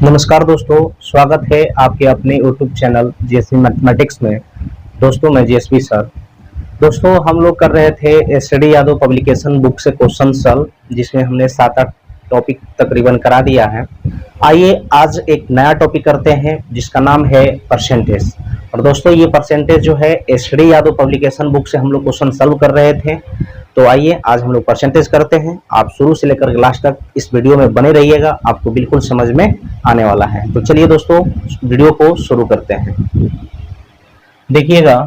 नमस्कार दोस्तों, स्वागत है आपके अपने YouTube चैनल जीएसवी मैथमेटिक्स में। दोस्तों मैं जीएसवी सर। दोस्तों हम लोग कर रहे थे स्टडी यादव पब्लिकेशन बुक से क्वेश्चन सॉल्व, जिसमें हमने 7-8 टॉपिक तकरीबन करा दिया है। आइए आज एक नया टॉपिक करते हैं जिसका नाम है परसेंटेज। और दोस्तों ये परसेंटेज जो है स्टडी यादव पब्लिकेशन बुक से हम लोग क्वेश्चन सॉल्व कर रहे थे। तो आइए आज हम लोग परसेंटेज करते हैं। आप शुरू से लेकर लास्ट तक इस वीडियो में बने रहिएगा, आपको बिल्कुल समझ में आने वाला है। तो चलिए दोस्तों वीडियो को शुरू करते हैं। देखिएगा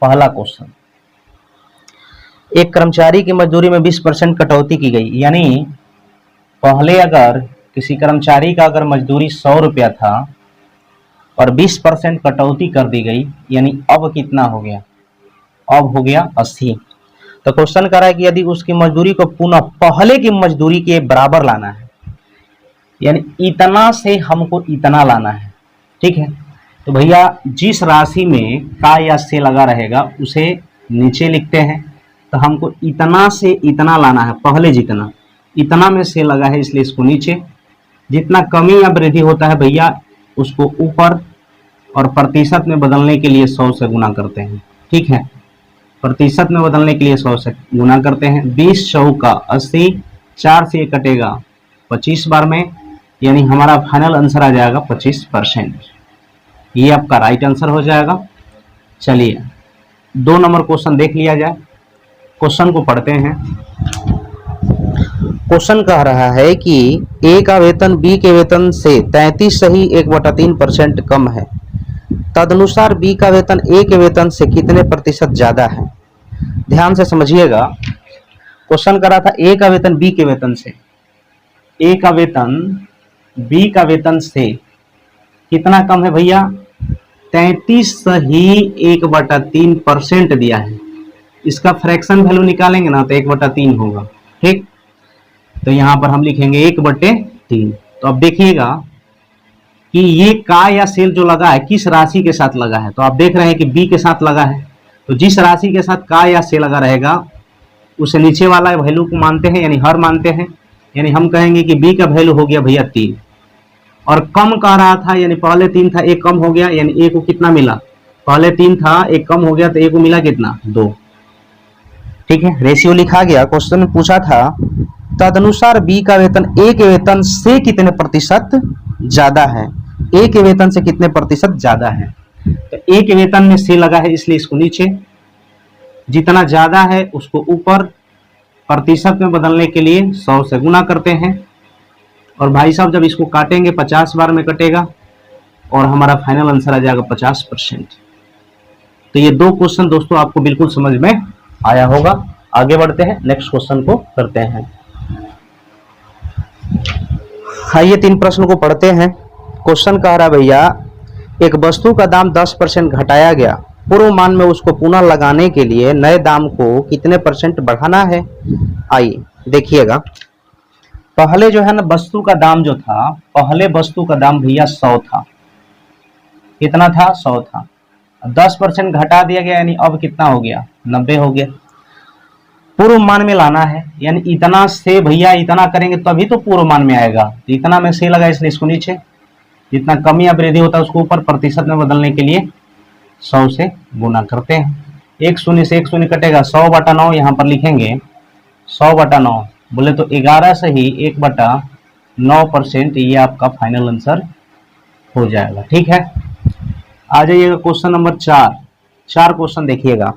पहला क्वेश्चन, एक कर्मचारी की मजदूरी में 20% कटौती की गई। यानी पहले अगर किसी कर्मचारी का अगर मजदूरी 100 रुपया था और 20% कटौती कर दी गई, यानी अब कितना हो गया? अब हो गया 80। तो क्वेश्चन कर रहा है कि यदि उसकी मजदूरी को पुनः पहले की मजदूरी के बराबर लाना है, यानी इतना से हमको इतना लाना है, ठीक है। तो भैया जिस राशि में का या से लगा रहेगा उसे नीचे लिखते हैं। तो हमको इतना से इतना लाना है, पहले जितना इतना में से लगा है इसलिए इसको नीचे। जितना कमी या वृद्धि होता है भैया उसको ऊपर, और प्रतिशत में बदलने के लिए 100 से गुना करते हैं, ठीक है। प्रतिशत में बदलने के लिए 100 से गुना करते हैं। 20 चौका 80, 4 से कटेगा 25 बार में, यानी हमारा फाइनल आंसर आ जाएगा 25%। ये आपका राइट आंसर हो जाएगा। चलिए 2 नंबर क्वेश्चन देख लिया जाए। क्वेश्चन को पढ़ते हैं। क्वेश्चन कह रहा है कि ए का वेतन बी के वेतन से 33.1/3% कम है। तदनुसार बी का वेतन ए के वेतन से कितने प्रतिशत ज्यादा है? ध्यान से समझिएगा। क्वेश्चन करा था ए का वेतन बी के वेतन से, ए का वेतन बी का वेतन से कितना कम है भैया? 33.1/3% दिया है। इसका फ्रैक्शन वैल्यू निकालेंगे ना तो 1/3 होगा, ठीक। तो यहां पर हम लिखेंगे 1/3। तो अब देखिएगा कि ये का या सेल जो लगा है किस राशि के साथ लगा है। तो आप देख रहे हैं कि बी के साथ लगा है। तो जिस राशि के साथ का या से लगा रहेगा उसे नीचे वाला वैल्यू को मानते हैं, यानी हर मानते हैं। यानी हम कहेंगे कि बी का वैल्यू हो गया भैया 3, और कम कह रहा था, यानी पहले 3 था, एक कम हो गया, यानी ए को कितना मिला? पहले 3 था, एक कम हो गया, तो ए को मिला कितना? 2, ठीक है। रेशियो लिखा गया। क्वेश्चन में पूछा था तदनुसार बी का वेतन ए के वेतन से कितने प्रतिशत ज्यादा है? ए के वेतन से कितने प्रतिशत ज्यादा है? तो ए के वेतन में से लगा है इसलिए इसको नीचे, जितना ज्यादा है उसको ऊपर, प्रतिशत में बदलने के लिए 100 से गुना करते हैं। और भाई साहब जब इसको काटेंगे 50 बार में कटेगा और हमारा फाइनल आंसर आ जाएगा 50%। तो ये 2 क्वेश्चन दोस्तों आपको बिल्कुल समझ में आया होगा। आगे बढ़ते हैं, नेक्स्ट क्वेश्चन को करते हैं। आइए 3 प्रश्न को पढ़ते हैं। क्वेश्चन कह रहा है भैया एक वस्तु का दाम 10% घटाया गया, पूर्व मान में उसको पुनः लगाने के लिए नए दाम को कितने % बढ़ाना है? आइए देखिएगा। पहले जो है ना वस्तु का दाम जो था, पहले वस्तु का दाम भैया 100 था। कितना था? 100 था। 10% घटा दिया गया, यानी अब कितना हो गया? 90 हो गया। पूर्व मान में लाना है, यानी इतना से भैया इतना करेंगे तभी तो पूर्व मान में आएगा। तो इतना में से लगा इसलिए इसको नीचे, जितना कमी या वृद्धि होता है उसको ऊपर, प्रतिशत में बदलने के लिए 100 से गुना करते हैं। 1 शून्य से 1 शून्य कटेगा, 100/9 यहाँ पर लिखेंगे। 100/9 बोले तो 11 से ही 1/9%, ये आपका फाइनल आंसर हो जाएगा, ठीक है। आ जाइएगा क्वेश्चन नंबर 4। 4 क्वेश्चन देखिएगा।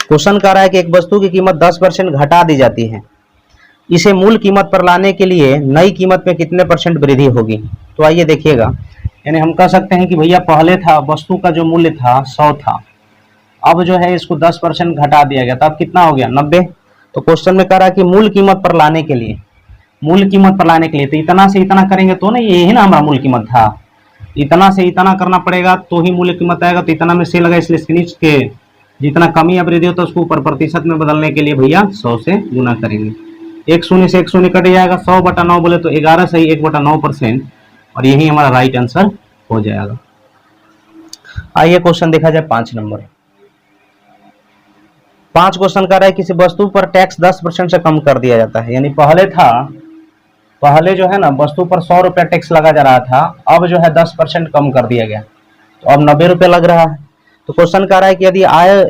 क्वेश्चन कह रहा है कि एक वस्तु की कीमत 10% घटा दी जाती है, इसे मूल कीमत पर लाने के लिए नई कीमत में कितने % वृद्धि होगी? तो आइए देखिएगा। यानी हम कह सकते हैं कि भैया पहले था वस्तु का जो मूल्य था 100 था, अब जो है इसको 10% घटा दिया गया, तो अब कितना हो गया? 90। तो क्वेश्चन में कह रहा है कि मूल कीमत पर लाने के लिए, मूल कीमत पर लाने के लिए तो इतना से इतना करेंगे तो ना, ये ही ना हमारा मूल कीमत था। इतना से इतना करना पड़ेगा तो ही मूल्य कीमत आएगा। तो इतना में से लगा इसलिए इसके नीचे के जितना कमी या वृद्धि होता है उसको ऊपर, प्रतिशत में बदलने के लिए भैया 100 से गुना करेंगे। 1 शून्य से 1 शून्य कट जाएगा। 100/9 बोले तो 11 से ही 1/9%, और यही हमारा राइट आंसर हो जाएगा। आइए क्वेश्चन देखा जाए 5 नंबर। 5 क्वेश्चन कर रहा है किसी वस्तु पर टैक्स 10% से कम कर दिया जाता है। यानी पहले जो है ना वस्तु पर 100 रुपया टैक्स लगा जा रहा था, अब जो है 10% कम कर दिया गया, तो अब 90 रुपये लग रहा है। तो क्वेश्चन कह रहा है कि यदि आय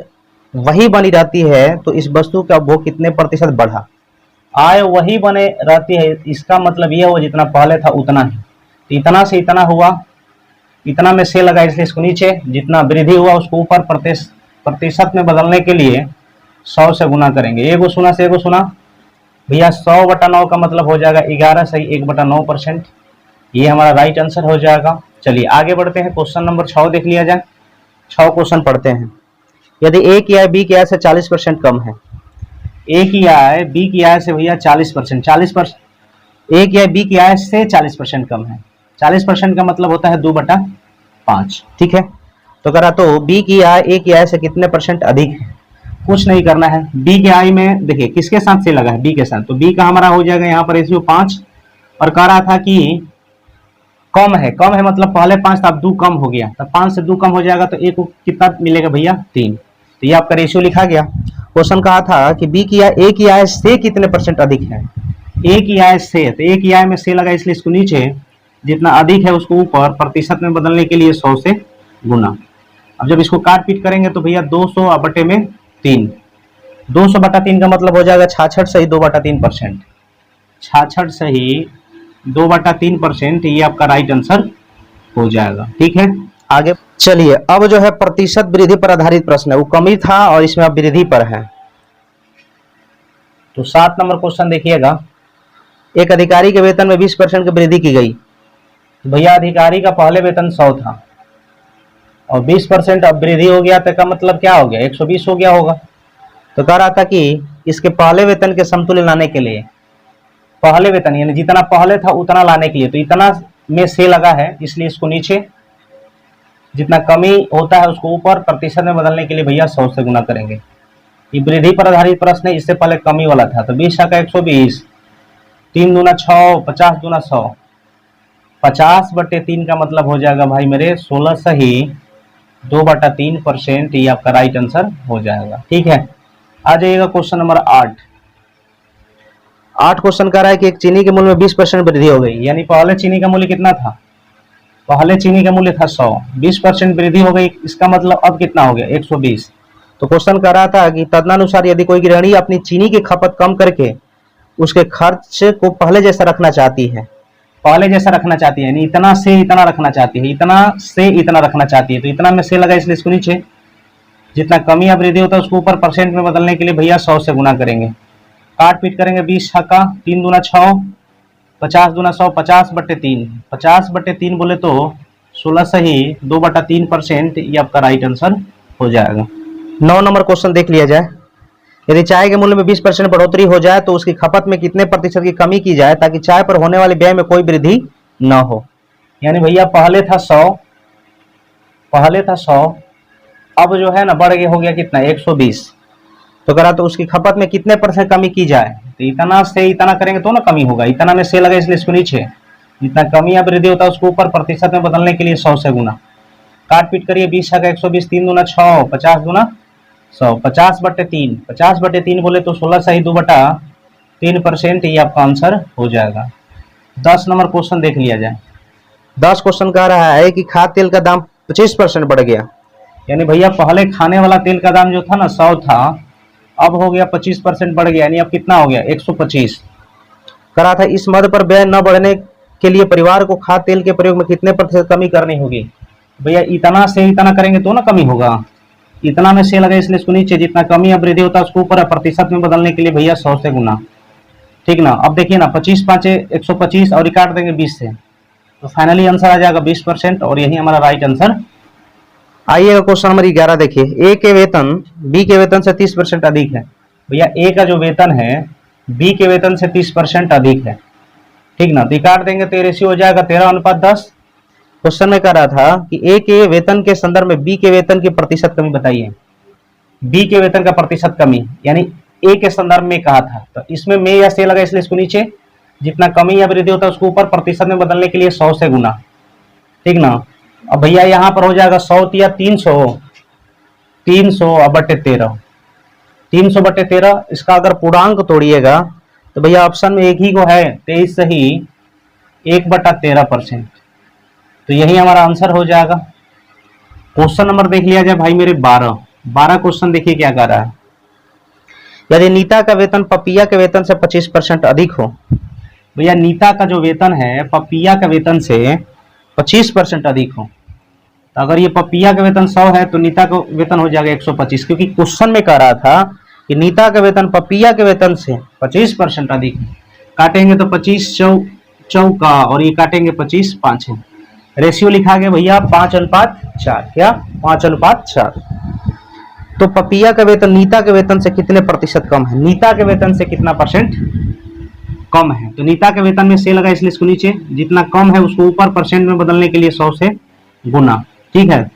वही बनी रहती है तो इस वस्तु का उपभोग कितने प्रतिशत बढ़ा। आय वही बने रहती है, इसका मतलब यह हुआ जितना पहले था उतना ही, तो इतना से इतना हुआ, इतना में से लगा इसलिए इसको नीचे, जितना वृद्धि हुआ उसको ऊपर प्रतिशत में बदलने के लिए 100 से गुना करेंगे। एगो सुना से एगो सुना भैया, 100/9 का मतलब हो जाएगा 11 सही 1/9%। ये हमारा राइट आंसर हो जाएगा। चलिए आगे बढ़ते हैं, क्वेश्चन नंबर 6 देख लिया जाए। 6 क्वेश्चन पढ़ते हैं। यदि ए की आय बी की आय से 40% कम है, ए की आय बी की आय से भैया 40%, ए की आय बी की आय से 40% कम है। 40% का मतलब होता है 2/5, ठीक है। तो करा तो बी की आय ए की आय से कितने परसेंट अधिक है। कुछ नहीं करना है, बी के आई में देखिए किसके साथ से लगा है, बी के साथ, तो बी का हमारा हो जाएगा यहाँ पर रेशियो 5, और कह रहा था कि कम है मतलब पहले 5 था अब 2 कम हो गया, तो 5 से 2 कम हो जाएगा तो ए को कितना मिलेगा भैया 3, तो ये आपका रेशियो लिखा गया। क्वेश्चन कहा था कि बी की आय ए की आय से कितने परसेंट अधिक है। ए की आय से, तो ए की आय में से लगा इसलिए इसको नीचे, जितना अधिक है उसको ऊपर प्रतिशत में बदलने के लिए 100 से गुना। अब जब इसको काट पीट करेंगे तो भैया 200/3, 200/3 का मतलब हो जाएगा 66 सही 2/3%, 66 सही 2/3%, ये आपका राइट आंसर हो जाएगा। ठीक है, आगे चलिए। अब जो है प्रतिशत वृद्धि पर आधारित प्रश्न है, वो कमी था और इसमें अब वृद्धि पर है। तो 7 नंबर क्वेश्चन देखिएगा। एक अधिकारी के वेतन में 20% की वृद्धि की गई। तो भैया अधिकारी का पहले वेतन 100 था और 20% अब वृद्धि हो गया, तो का मतलब क्या हो गया 120 हो गया होगा। तो कह रहा था कि इसके पहले वेतन के समतुल्य लाने के लिए, पहले वेतन यानी जितना पहले था उतना लाने के लिए, तो इतना में से लगा है इसलिए इसको नीचे, जितना कमी होता है उसको ऊपर प्रतिशत में बदलने के लिए भैया 100 से गुना करेंगे। ये वृद्धि पर आधारित प्रश्न है, इससे पहले कमी वाला था। तो 20 का 120, 3 दूना 6, 50 दूना 100, 50/3 का मतलब हो जाएगा भाई मेरे 16 सही 2/3%, ये आपका राइट आंसर हो जाएगा। ठीक है, आ जाइएगा क्वेश्चन नंबर 8। 8 क्वेश्चन कह रहा है कि एक चीनी के मूल्य में 20% वृद्धि हो गई। यानी पहले चीनी का मूल्य कितना था, पहले चीनी का मूल्य था 100, 20% वृद्धि हो गई, इसका मतलब अब कितना हो गया 120। तो क्वेश्चन कह रहा था कि तदनुसार यदि कोई गृहिणी अपनी चीनी की खपत कम करके उसके खर्च को पहले जैसा रखना चाहती है, पहले जैसा रखना चाहती है, यानी इतना से इतना रखना चाहती है, इतना से इतना रखना चाहती है, तो इतना में से लगा इसलिए इसको नीचे, जितना कमी या वृद्धि होता है उसको ऊपर परसेंट में बदलने के लिए भैया 100 से गुना करेंगे। काट पीट करेंगे 20 का 3 दूना 6, 50 दूना 100, 50/3, 50/3 बोले तो 16 सही 2/3%, ये आपका राइट आंसर हो जाएगा। 9 नंबर क्वेश्चन देख लिया जाए। यदि चाय के मूल्य में 20% बढ़ोतरी हो जाए तो उसकी खपत में कितने प्रतिशत की कमी की जाए ताकि चाय पर होने वाले व्यय में कोई वृद्धि न हो। यानी भैया पहले था 100, अब जो है ना बढ़ गया, हो गया कितना 120, तो करा तो उसकी खपत में कितने परसेंट कमी की जाए, तो इतना से इतना करेंगे तो ना कमी होगा, इतना में से लगा इसलिए इसको नीचे, जितना कमी या वृद्धि होता है उसको ऊपर प्रतिशत में बदलने के लिए 100 से गुना। काट पीट करिए 20 का 120, 3 दूना 6, 50 दूना 100, 50/3, 50/3 बोले तो 16 सही 2/3%, ये आपका आंसर हो जाएगा। 10 नंबर क्वेश्चन देख लिया जाए। 10 क्वेश्चन कह रहा है कि खाद्य तेल का दाम 25% बढ़ गया। यानी भैया पहले खाने वाला तेल का दाम जो था ना 100 था, अब हो गया 25% बढ़ गया, यानी अब कितना हो गया 125। करा था इस मद पर व्यय न बढ़ने के लिए परिवार को खाद्य तेल के प्रयोग में कितने प्रतिशत कमी करनी होगी। भैया इतना से इतना करेंगे तो ना कमी होगा, इतना में से लगा इसलिए इसको नीचे, जितना कमी या वृद्धि होता है उसको ऊपर प्रतिशत में बदलने के लिए भैया 100 से गुना। ठीक ना, अब देखिए ना 25 5 125 और काट देंगे 20 से, तो फाइनली आंसर आ जाएगा 20%, और यही हमारा राइट आंसर। आइएगा क्वेश्चन नंबर 11 देखिए। ए के वेतन बी के वेतन से 30% अधिक है। भैया ए का जो वेतन है बी के वेतन से 30% अधिक है। ठीक ना, तो काट देंगे तो रेशियो हो जाएगा 13:10। क्वेश्चन में कह रहा था कि ए के वेतन के संदर्भ में बी के वेतन की प्रतिशत कमी बताइए। बी के वेतन का प्रतिशत कमी यानी ए के संदर्भ में कहा था, तो इसमें में या से लगा इसलिए इसको नीचे, जितना कमी या वृद्धि होता है उसको ऊपर प्रतिशत में बदलने के लिए 100 से गुना। ठीक ना, अब भैया यहाँ पर हो जाएगा 100 या 300 300/13, 300/13। इसका अगर पूर्णांक तोड़िएगा तो भैया ऑप्शन में एक ही को है, 23 सही 1/13%। तो यही हमारा आंसर हो जाएगा। क्वेश्चन नंबर देख लिया जाए भाई मेरे 12 क्वेश्चन देखिए क्या कर रहा है। यदि नीता का वेतन पपिया के वेतन से 25% अधिक हो, भैया नीता का जो वेतन है पपिया के वेतन से 25% अधिक हो, तो अगर ये पपिया का वेतन 100 है तो नीता का वेतन हो जाएगा 125, क्योंकि क्वेश्चन में कह रहा था कि नीता का वेतन पपिया के वेतन से 25% अधिक है। काटेंगे तो 25 चौका और ये काटेंगे 25 5 है। रेशियो लिखा गया भैया 5:4। क्या 5:4। तो पपिया का वेतन नीता के वेतन से कितने प्रतिशत कम है? नीता के वेतन से कितना परसेंट कम है? तो नीता के वेतन में से लगा इसलिए इसको नीचे, जितना कम है उसको ऊपर परसेंट में बदलने के लिए 100 से गुना। ठीक है,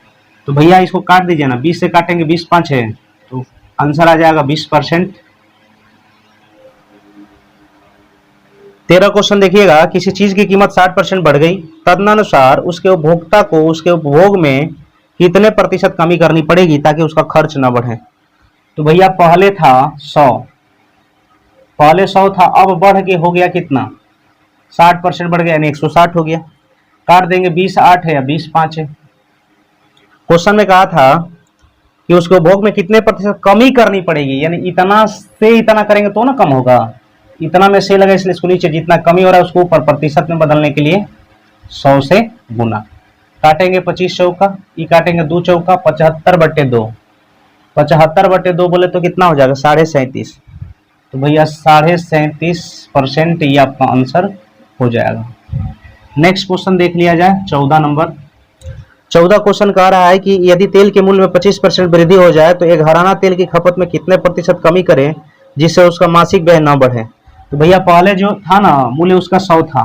तो भैया इसको काट दीजिए ना, 20 से काटेंगे 20 5 है, तो आंसर आ जाएगा 20%। 13 क्वेश्चन देखिएगा, किसी चीज की कीमत 60% बढ़ गई, तदनुसार उसके उपभोक्ता को उसके उपभोग में कितने प्रतिशत कमी करनी पड़ेगी ताकि उसका खर्च न बढ़े? तो भैया पहले था 100 था, अब बढ़ के हो गया कितना? 60% बढ़ गया, यानी 160 हो गया। काट देंगे 20 8 है या 20 5 है। क्वेश्चन में कहा था कि उसके उपभोग में कितने प्रतिशत कमी करनी पड़ेगी, यानी इतना से इतना करेंगे तो ना कम होगा। इतना में से लगा इसलिए इसको नीचे, जितना कमी हो रहा है उसको ऊपर प्रतिशत में बदलने के लिए 100 से गुना। काटेंगे 25 चौका, ये काटेंगे 2 चौका, 75/2। 75/2 बोले तो कितना हो जाएगा? 37.5। तो भैया 37.5% ये आपका आंसर हो जाएगा। नेक्स्ट क्वेश्चन देख लिया जाए 14 नंबर। 14 क्वेश्चन कह रहा है कि यदि तेल के मूल्य में 25% वृद्धि हो जाए तो एक घराना तेल की खपत में कितने प्रतिशत कमी करें जिससे उसका मासिक व्यय न बढ़े? तो भैया पहले जो था ना मूल्य उसका 100 था,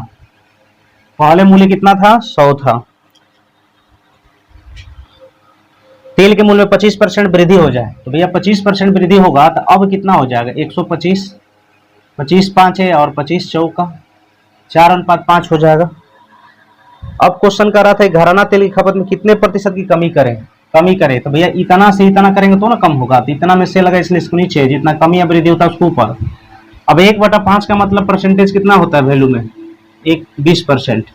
पहले मूल्य कितना था? 100 था। तेल के मूल्य में 25% वृद्धि हो जाए तो भैया 25% वृद्धि होगा तो अब कितना हो जाएगा? 125। 25 5 है और 25 चौका 4:5 हो जाएगा। अब क्वेश्चन कर रहा था घराना तेल की खपत में कितने प्रतिशत की कमी करें तो भैया इतना से इतना करेंगे तो ना कम होगा, तो इतना में से लगा इसलिए इसको नीचे, जितना कमी या वृद्धि होता है उसको ऊपर। अब 1/5 का मतलब परसेंटेज कितना होता है वैल्यू में? 20%।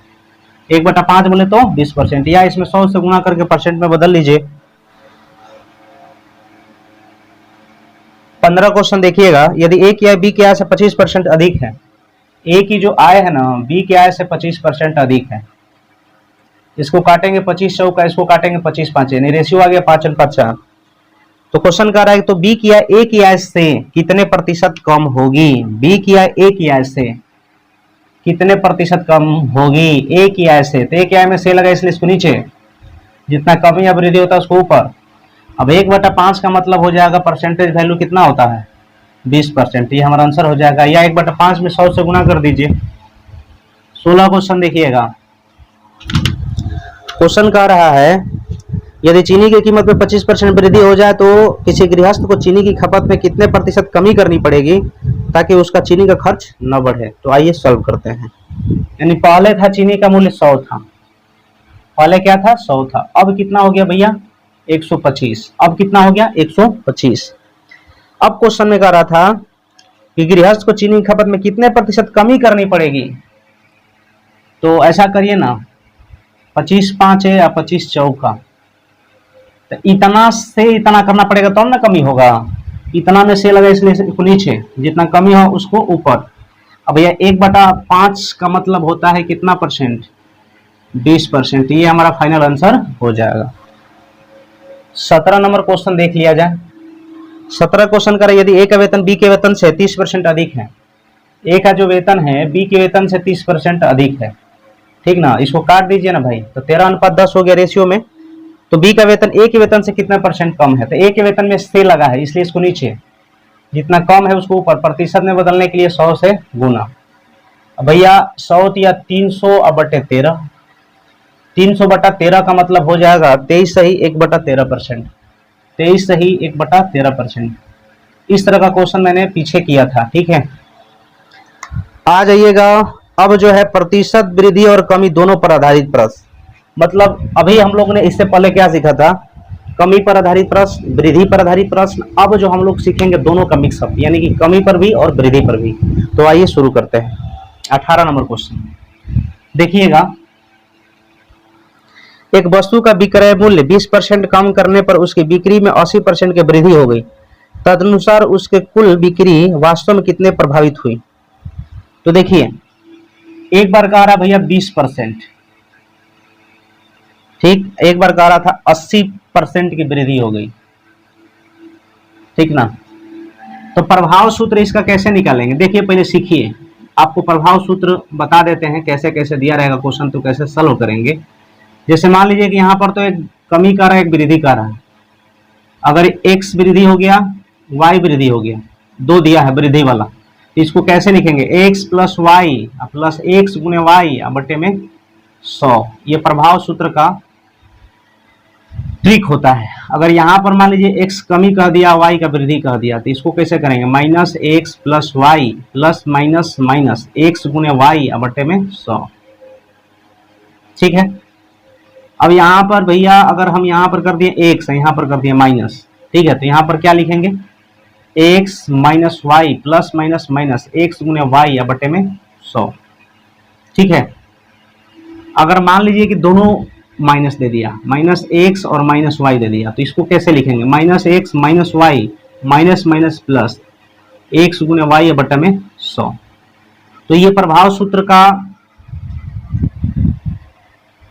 1/5 बोले तो 20%, या इसमें 100 से गुना करके परसेंट में बदल लीजिए। 15 क्वेश्चन देखिएगा, यदि ए की आय बी की आय से 25% अधिक है, ए की जो आय है ना बी की आय से 25% अधिक है, इसको काटेंगे 25 चौका, इसको काटेंगे 25 5, यानी रेशियो आ गया 5:4। तो क्वेश्चन कह रहा है तो बी की आय ए की आय से कितने प्रतिशत कम होगी? बी की आय ए की आय से कितने प्रतिशत कम होगी? ए की आय से, तो ए की आय में से लगा इसलिए इसको नीचे, जितना कमी या वृद्धि होता है उसको ऊपर। अब 1/5 का मतलब हो जाएगा परसेंटेज वैल्यू कितना होता है? 20%। ये हमारा आंसर हो जाएगा, या 1/5 में 100 से गुना कर दीजिए। 16 क्वेश्चन देखिएगा, क्वेश्चन कह रहा है यदि चीनी की कीमत में 25% वृद्धि हो जाए तो किसी गृहस्थ को चीनी की खपत में कितने प्रतिशत कमी करनी पड़ेगी ताकि उसका चीनी का खर्च न बढ़े? तो आइए सॉल्व करते हैं। यानी पहले था चीनी का मूल्य 100 था, पहले क्या था? 100 था, अब कितना हो गया भैया? 125। अब कितना हो गया? 125। अब क्वेश्चन में कह रहा था कि गृहस्थ को चीनी की खपत में कितने प्रतिशत कमी करनी पड़ेगी? तो ऐसा करिए ना, 25 5 है या 25 चौका, तो इतना से इतना करना पड़ेगा तो ना कमी होगा। इतना में से लगा इसलिए इसको नीचे, जितना कमी हो उसको ऊपर। अब भैया 1/5 का मतलब होता है कितना परसेंट? 20%। ये हमारा फाइनल आंसर हो जाएगा। 17 नंबर क्वेश्चन देख लिया जाए। 17 क्वेश्चन करें, यदि ए का वेतन बी के वेतन से 30% अधिक है, ए का जो वेतन है बी के वेतन से 30% अधिक है, ठीक ना, इसको काट दीजिए ना भाई, तो 13:10 हो गया रेशियो में। तो बी का वेतन ए के वेतन से कितना परसेंट कम है? तो ए के वेतन में से लगा है इसलिए इसको नीचे, जितना कम है उसको ऊपर, प्रतिशत में बदलने के लिए 100 से गुना। अब भैया 100 या 300/13, 300/13 का मतलब हो जाएगा 23 सही 1/13%। 23 सही 1/13%। इस तरह का क्वेश्चन मैंने पीछे किया था, ठीक है। आ जाइएगा अब जो है प्रतिशत वृद्धि और कमी दोनों पर आधारित प्रश्न। मतलब अभी हम लोग ने इससे पहले क्या सीखा था? कमी पर आधारित प्रश्न, वृद्धि पर आधारित प्रश्न। अब जो हम लोग सीखेंगे दोनों का मिक्सअप, यानी कि कमी पर भी और वृद्धि पर भी। तो आइए शुरू करते हैं। 18 नंबर क्वेश्चन देखिएगा, एक वस्तु का विक्रय मूल्य 20% कम करने पर उसकी बिक्री में 80% की वृद्धि हो गई, तदनुसार उसके कुल बिक्री वास्तव में कितने प्रभावित हुई। तो देखिए, एक बार कह रहा भैया 20%, ठीक, एक बार कह रहा था 80% की वृद्धि हो गई, ठीक ना। तो प्रभाव सूत्र इसका कैसे निकालेंगे, देखिए पहले सीखिए, आपको प्रभाव सूत्र बता देते हैं कैसे कैसे दिया रहेगा क्वेश्चन, तो कैसे सॉल्व करेंगे। जैसे मान लीजिए कि यहाँ पर तो एक कमी का रहा है, एक वृद्धि का रहा है। अगर x वृद्धि हो गया, y वृद्धि हो गया, दो दिया है वृद्धि वाला, तो इसको कैसे लिखेंगे, x plus Y plus x गुने वाई बटे में 100। ये प्रभाव सूत्र का ट्रिक होता है। अगर यहाँ पर मान लीजिए x कमी कह दिया, y का वृद्धि कह दिया, तो इसको कैसे करेंगे, minus X plus Y plus minus minus x गुने वाई बटे में 100, ठीक है। अब यहाँ पर भैया अगर हम यहाँ पर कर दिए x, यहाँ पर कर दिए माइनस, ठीक है, तो यहाँ पर क्या लिखेंगे, x minus Y plus minus minus x गुने वाई बटे में 100, ठीक है। अगर मान लीजिए कि दोनों माइनस दे दिया, माइनस एक्स और माइनस वाई दे दिया, तो इसको कैसे लिखेंगे, minus X minus Y minus minus plus X गुने वाई बटे में 100। तो ये प्रभाव सूत्र का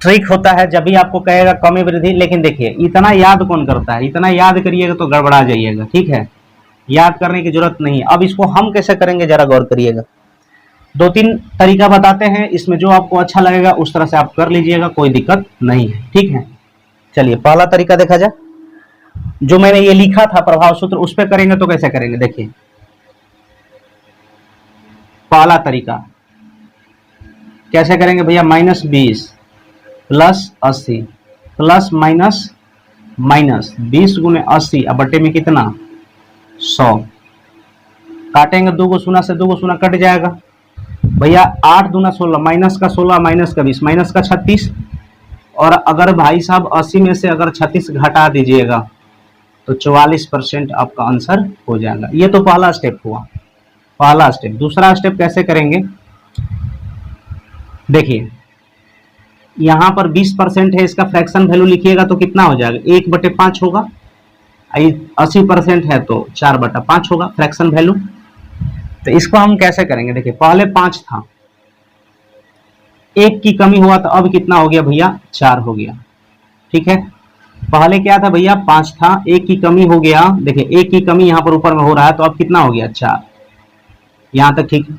ट्रिक होता है जब भी आपको कहेगा कमी वृद्धि। लेकिन देखिए, इतना याद कौन करता है, इतना याद करिएगा तो गड़बड़ा जाइएगा, ठीक है, याद करने की जरूरत नहीं है। अब इसको हम कैसे करेंगे जरा गौर करिएगा। दो तीन तरीका बताते हैं, इसमें जो आपको अच्छा लगेगा उस तरह से आप कर लीजिएगा, कोई दिक्कत नहीं है, ठीक है। चलिए पहला तरीका देखा जाए, जो मैंने ये लिखा था प्रभाव सूत्र, उस पर करेंगे तो कैसे करेंगे, देखिए पहला तरीका कैसे करेंगे भैया, -20 प्लस 80 प्लस माइनस माइनस 20 गुने 80 बटे में कितना 100, काटेंगे, 2 को शून्य से 2 को शून्य कट जाएगा भैया, 8 दूना 16, माइनस का 16 माइनस का 20 माइनस का 36। और अगर भाई साहब 80 में से अगर 36 घटा दीजिएगा तो 44% आपका आंसर हो जाएगा। ये तो पहला स्टेप हुआ, पहला स्टेप। दूसरा स्टेप कैसे करेंगे, देखिए यहाँ पर 20% है, इसका फ्रैक्शन वैल्यू लिखिएगा तो कितना हो जाएगा, 1/5 होगा। 80% है तो 4/5 होगा फ्रैक्शन वैल्यू। तो इसको हम कैसे करेंगे, देखिए पहले 5 था, 1 की कमी हुआ तो अब कितना हो गया भैया, 4 हो गया, ठीक है। पहले क्या था भैया, 5 था, 1 की कमी हो गया, देखिए 1 की कमी यहाँ पर ऊपर में हो रहा है, तो अब कितना हो गया 4, यहाँ तक ठीक है।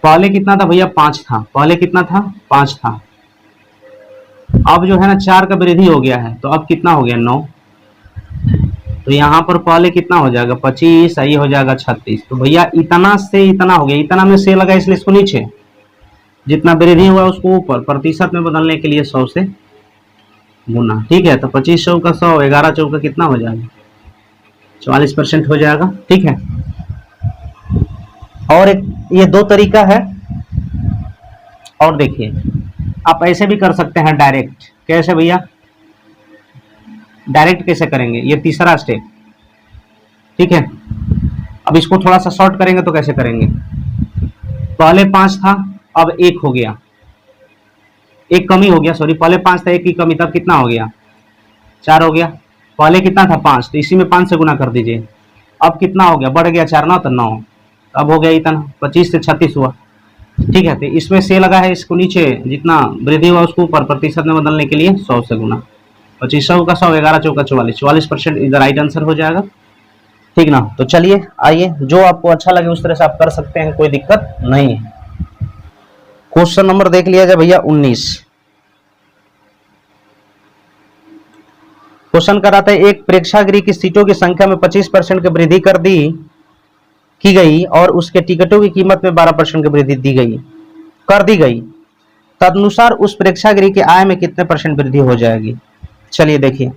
पहले कितना था भैया, 5 था, पहले कितना था 5 था, अब जो है ना 4 का वृद्धि हो गया है, तो अब कितना हो गया 9। तो यहाँ पर पहले कितना हो जाएगा 25, सही हो जाएगा 36। तो भैया इतना से इतना हो गया, इतना में से लगा इसलिए इसको नीचे, जितना वृद्धि हुआ उसको ऊपर, प्रतिशत में बदलने के लिए 100 से गुना, ठीक है। तो 25 चौका 100, 11 चौका कितना हो जाएगा 44% हो जाएगा, ठीक है। और एक ये दो तरीका है, और देखिए आप ऐसे भी कर सकते हैं डायरेक्ट। कैसे भैया, डायरेक्ट कैसे करेंगे, ये तीसरा स्टेप, ठीक है। अब इसको थोड़ा सा शॉर्ट करेंगे तो कैसे करेंगे, पहले 5 था, अब 1 हो गया, 1 कमी हो गया, सॉरी पहले 5 था, 1 की कमी, तब कितना हो गया 4 हो गया। पहले कितना था 5, तो इसी में 5 से गुना कर दीजिए, अब कितना हो गया, बढ़ गया 4 ना, तो 9, अब हो गया इतना, 25 से 36 हुआ, ठीक है। तो इसमें से लगा है, इसको नीचे जितना वृद्धि हुआ उसको ऊपर, प्रतिशत में बदलने के लिए 100 से गुना, 25 का 100, 11 चौका 44, 44% इधर राइट आंसर हो जाएगा, ठीक ना। तो चलिए आइए, जो आपको अच्छा लगे उस तरह से आप कर सकते हैं, कोई दिक्कत नहीं है। क्वेश्चन नंबर देख लिया जाए भैया 19। क्वेश्चन कराता है, एक प्रेक्षागृह की सीटों की संख्या में 25% की वृद्धि की गई और उसके टिकटों की कीमत में 12% की वृद्धि कर दी गई, तदनुसार उस प्रेक्षागृह के आय में कितने % वृद्धि हो जाएगी। चलिए देखिए,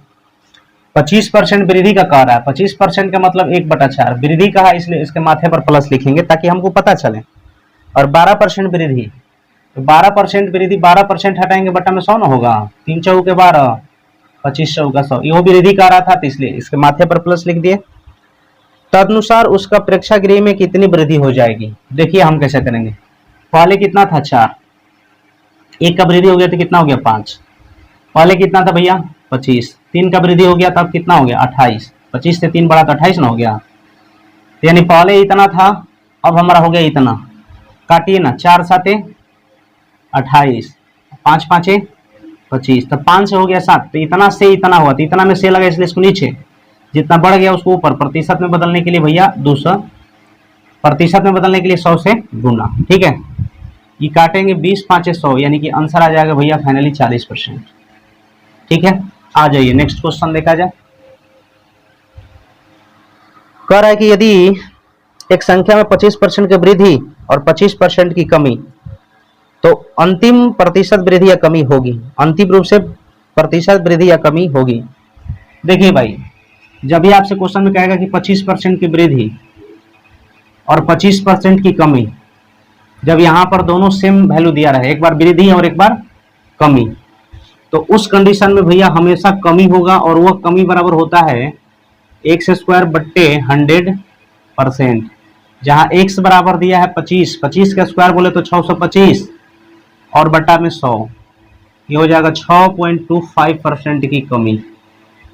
25% वृद्धि का कह रहा है, 25% का मतलब 1/4 वृद्धि कहा, इसलिए इसके माथे पर प्लस लिखेंगे ताकि हमको पता चले। और 12% वृद्धि, तो 12% वृद्धि, 12% हटाएंगे बटा में 100 ना होगा, 3 चौके 12, 25 चौका 100, ये वृद्धि का रहा था तो इसलिए इसके माथे पर प्लस लिख दिए। तदनुसार उसका प्रेक्षागृह में कितनी वृद्धि हो जाएगी, देखिए हम कैसे करेंगे। पहले कितना था 4, 1 का वृद्धि हो गया तो कितना हो गया 5। पहले कितना था भैया 25, 3 का वृद्धि हो गया तब कितना हो गया 28, 25 से 3 बढ़ा तो 28 ना हो गया। यानी पहले इतना था, अब हमारा हो गया इतना, काटिए ना, 4 7 28, 5 5 25, तो 5 से हो गया 7, तो इतना से इतना हुआ, तो इतना में से लगा इसलिए इसको नीचे, जितना बढ़ गया उसको ऊपर। प्रतिशत में बदलने के लिए भैया 200, प्रतिशत में बदलने के लिए 100 से गुना, ठीक है। ये काटेंगे 20 5 100, यानी कि आंसर आ जाएगा भैया फाइनली 40%, ठीक है। आ जाइए नेक्स्ट क्वेश्चन देखा जाए। कह रहा है कि यदि एक संख्या में 25% की वृद्धि और 25% की कमी, तो अंतिम प्रतिशत वृद्धि या कमी होगी, अंतिम रूप से प्रतिशत वृद्धि या कमी होगी। देखिए भाई, जब भी आपसे क्वेश्चन में कहेगा कि 25% की वृद्धि और 25% की कमी, जब यहाँ पर दोनों सेम वैल्यू दिया रहे, एक बार वृद्धि और एक बार कमी, तो उस कंडीशन में भैया हमेशा कमी होगा, और वह कमी बराबर होता है x स्क्वायर बट्टे 100%। जहाँ x बराबर दिया है 25, 25 का स्क्वायर बोले तो 625 और बट्टा में 100, ये हो जाएगा 6.25% की कमी,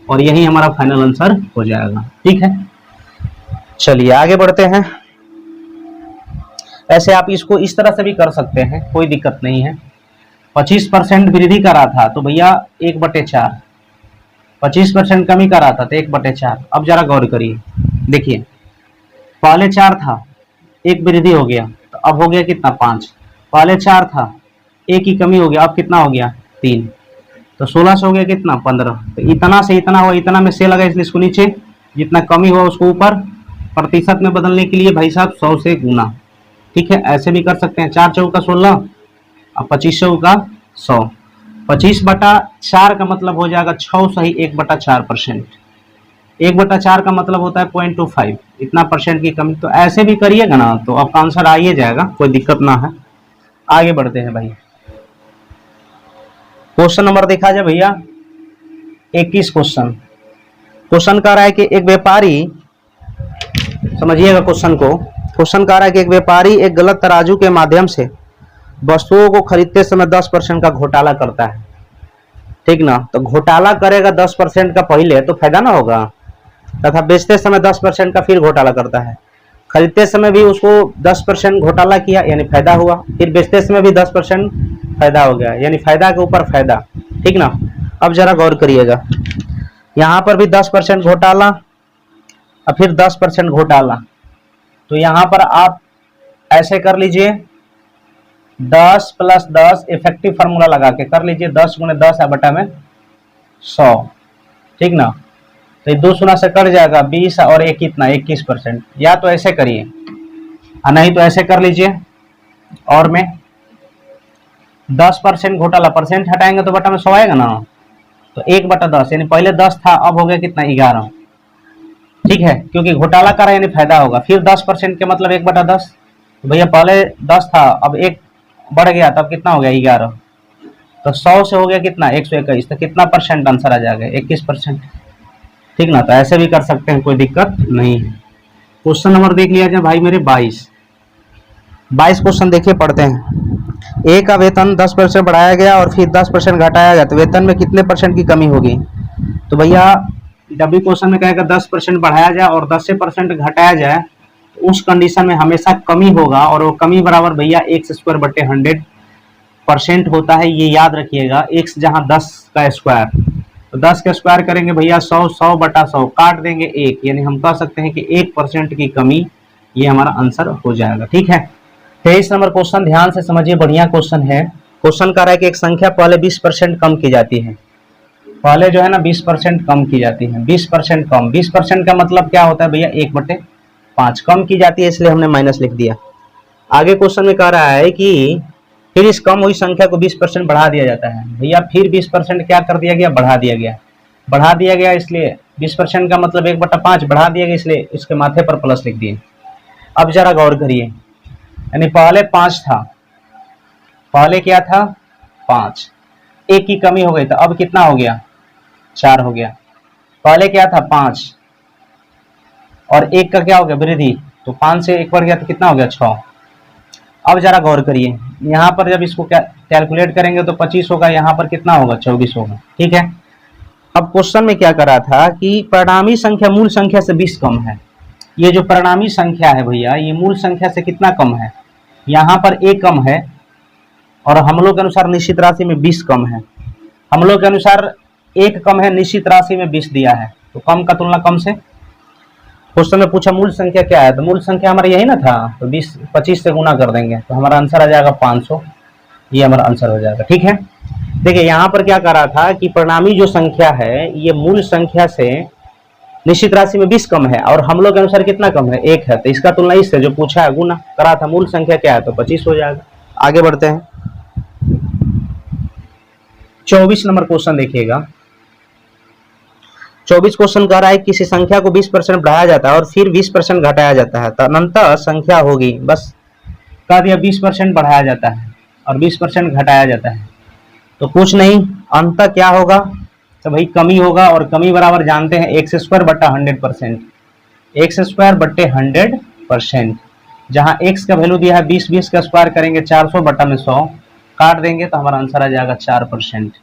और यही हमारा फाइनल आंसर हो जाएगा, ठीक है। चलिए आगे बढ़ते हैं। ऐसे आप इसको इस तरह से भी कर सकते हैं, कोई दिक्कत नहीं है। 25% वृद्धि का रहा था तो भैया 1/4, 25% कमी का रहा था तो 1/4। अब जरा गौर करिए, देखिए पहले 4 था, 1 वृद्धि हो गया तो अब हो गया कितना 5। पहले 4 था, 1 की कमी हो गया, अब कितना हो गया 3, तो 16 से हो गया कितना 15। तो इतना से इतना हुआ, इतना में से लगा इसलिए इसको नीचे, जितना कमी हुआ उसको ऊपर। प्रतिशत में बदलने के लिए भाई साहब 100 से गुना, ठीक है। ऐसे भी कर सकते हैं, 4 चौका 16 और 25 चौका 100, 25/4 का मतलब हो जाएगा 6 सही 1/4%। 1/4 का मतलब होता है 0.25, इतना परसेंट की कमी। तो ऐसे भी करिएगा ना तो आपका आंसर आ ही जाएगा, कोई दिक्कत ना है। आगे बढ़ते हैं भाई, क्वेश्चन नंबर देखा जाए भैया 21 क्वेश्चन। क्वेश्चन कह रहा है कि एक व्यापारी, समझिएगा क्वेश्चन को, क्वेश्चन कह रहा है कि एक व्यापारी एक गलत तराजू के माध्यम से वस्तुओं को खरीदते समय 10% का घोटाला करता है, ठीक ना। तो घोटाला करेगा 10% का पहले तो फायदा ना होगा, तथा बेचते समय 10% का फिर घोटाला करता है। खरीदते समय भी उसको 10% घोटाला किया यानी फायदा हुआ, फिर बेचते समय भी 10% फायदा हो गया, यानी फायदा के ऊपर फायदा, ठीक ना। अब जरा गौर करिएगा, यहाँ पर भी 10% घोटाला और फिर 10% घोटाला। तो यहाँ पर आप ऐसे कर लीजिए, 10 + 10 इफेक्टिव फार्मूला लगा के कर लीजिए, 10 × 10 है बटा में 100, ठीक ना। तो 2 शून्य से कट जाएगा 20 और 1 कितना 21%। या तो ऐसे करिए और नहीं तो ऐसे कर लीजिए, और में 10% घोटाला, परसेंट हटाएंगे तो बटा में 100 आएगा ना, तो 1/10 यानी पहले 10 था अब हो गया कितना 11, ठीक है, क्योंकि घोटाला कर रहा है यानी फायदा होगा। फिर 10% के मतलब 1/10, तो भैया पहले 10 था अब 1 बढ़ गया तब कितना हो गया 11, तो 100 से हो गया कितना 121, तो कितना परसेंट आंसर आ जाएगा 21%, ठीक ना। तो ऐसे भी कर सकते हैं, कोई दिक्कत नहीं है। क्वेश्चन नंबर देख लिया जाए भाई मेरे 22 क्वेश्चन देखिए, पढ़ते हैं। ए का वेतन 10% बढ़ाया गया और फिर 10% घटाया गया, तो वेतन में कितने परसेंट की कमी होगी। तो भैया जब भी क्वेश्चन में कहेगा 10% बढ़ाया जाए और 10% घटाया जाए, तो उस कंडीशन में हमेशा कमी होगा, और वो कमी बराबर भैया x² बटे 100% होता है, ये याद रखिएगा। x जहाँ 10 का स्क्वायर, तो 10 का स्क्वायर करेंगे भैया 100, 100/100 काट देंगे 1, यानी हम कह सकते हैं कि 1% की कमी, ये हमारा आंसर हो जाएगा, ठीक है। 23 नंबर क्वेश्चन ध्यान से समझिए, बढ़िया क्वेश्चन है। क्वेश्चन कह रहा है कि एक संख्या पहले 20% कम की जाती है, पहले जो है ना 20% कम की जाती है, 20% कम, 20% का मतलब क्या होता है भैया 1/5 कम की जाती है, इसलिए हमने माइनस लिख दिया। आगे क्वेश्चन में कह रहा है कि फिर इस कम हुई संख्या को 20% बढ़ा दिया जाता है। भैया फिर 20% क्या कर दिया गया, बढ़ा दिया गया, बढ़ा दिया गया, इसलिए 20% का मतलब 1/5 बढ़ा दिया गया, इसलिए इसके माथे पर प्लस लिख दिए। अब जरा गौर करिए, यानी पहले 5 था, पहले क्या था 5, 1 की कमी हो गई, तो अब कितना हो गया 4 हो गया। पहले क्या था 5 और 1 का क्या हो गया वृद्धि, तो 5 से 1 बढ़ गया तो कितना हो गया 6। अब जरा गौर करिए, यहाँ पर जब इसको कैलकुलेट करेंगे तो 25 होगा, यहाँ पर कितना होगा 24 होगा। ठीक है, अब क्वेश्चन में क्या करा था कि परिणामी संख्या मूल संख्या से 20 कम है। ये जो परिणामी संख्या है भैया, ये मूल संख्या से कितना कम है, यहाँ पर a कम है और हम लोग के अनुसार निश्चित राशि में 20 कम है। हम लोग के अनुसार 1 कम है, निश्चित राशि में 20 दिया है, तो कम का तुलना कम से। क्वेश्चन में पूछा मूल संख्या क्या है, तो मूल संख्या हमारा यही ना था, तो 25 से गुना कर देंगे तो हमारा आंसर आ जाएगा 500। ये हमारा आंसर हो जाएगा। ठीक है, देखिए यहाँ पर क्या करा था कि परिणामी जो संख्या है ये मूल संख्या से निश्चित राशि में 20 कम है और हम लोग के अनुसार कितना कम है 1 है, तो इसका तुलना इससे जो पूछा है गुना करा था। मूल संख्या क्या है तो 25 हो जाएगा। आगे बढ़ते हैं, 24 नंबर क्वेश्चन देखिएगा। 24 क्वेश्चन कह रहा है किसी संख्या को 20% बढ़ाया जाता है और फिर 20% घटाया जाता है, तदनंतर संख्या होगी। बस कह दिया 20% बढ़ाया जाता है और 20% घटाया जाता है, तो कुछ नहीं, अंतर क्या होगा, तो भाई कमी होगा। और कमी बराबर जानते हैं एक्स स्क्वायर बटा 100%, एक्स स्क्वायर बटे 100%। जहां एक्स का वैल्यू दिया है 20, 20 का स्क्वायर करेंगे 400 बटा में 100 काट देंगे तो हमारा आंसर आ जाएगा 4%।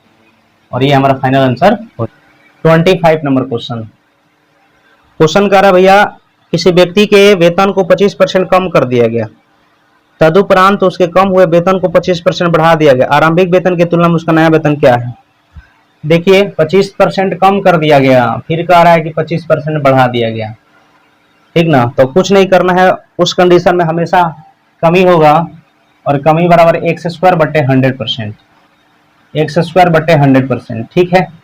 और ये हमारा फाइनल आंसर हो। 25 नंबर क्वेश्चन कर रहा है भैया किसी व्यक्ति के वेतन को 25% कम कर दिया गया, तदुपरांत उसके कम हुए वेतन को 25% बढ़ा दिया गया। आरंभिक वेतन की तुलना में उसका नया वेतन क्या है। देखिए 25% कम कर दिया गया, फिर कह रहा है कि 25% बढ़ा दिया गया। ठीक ना, तो कुछ नहीं करना है, उस कंडीशन में हमेशा कमी होगा और कमी बराबर एक्स स्क्वायर बटे 100%, एक्स स्क्वायर बटे 100%। ठीक है,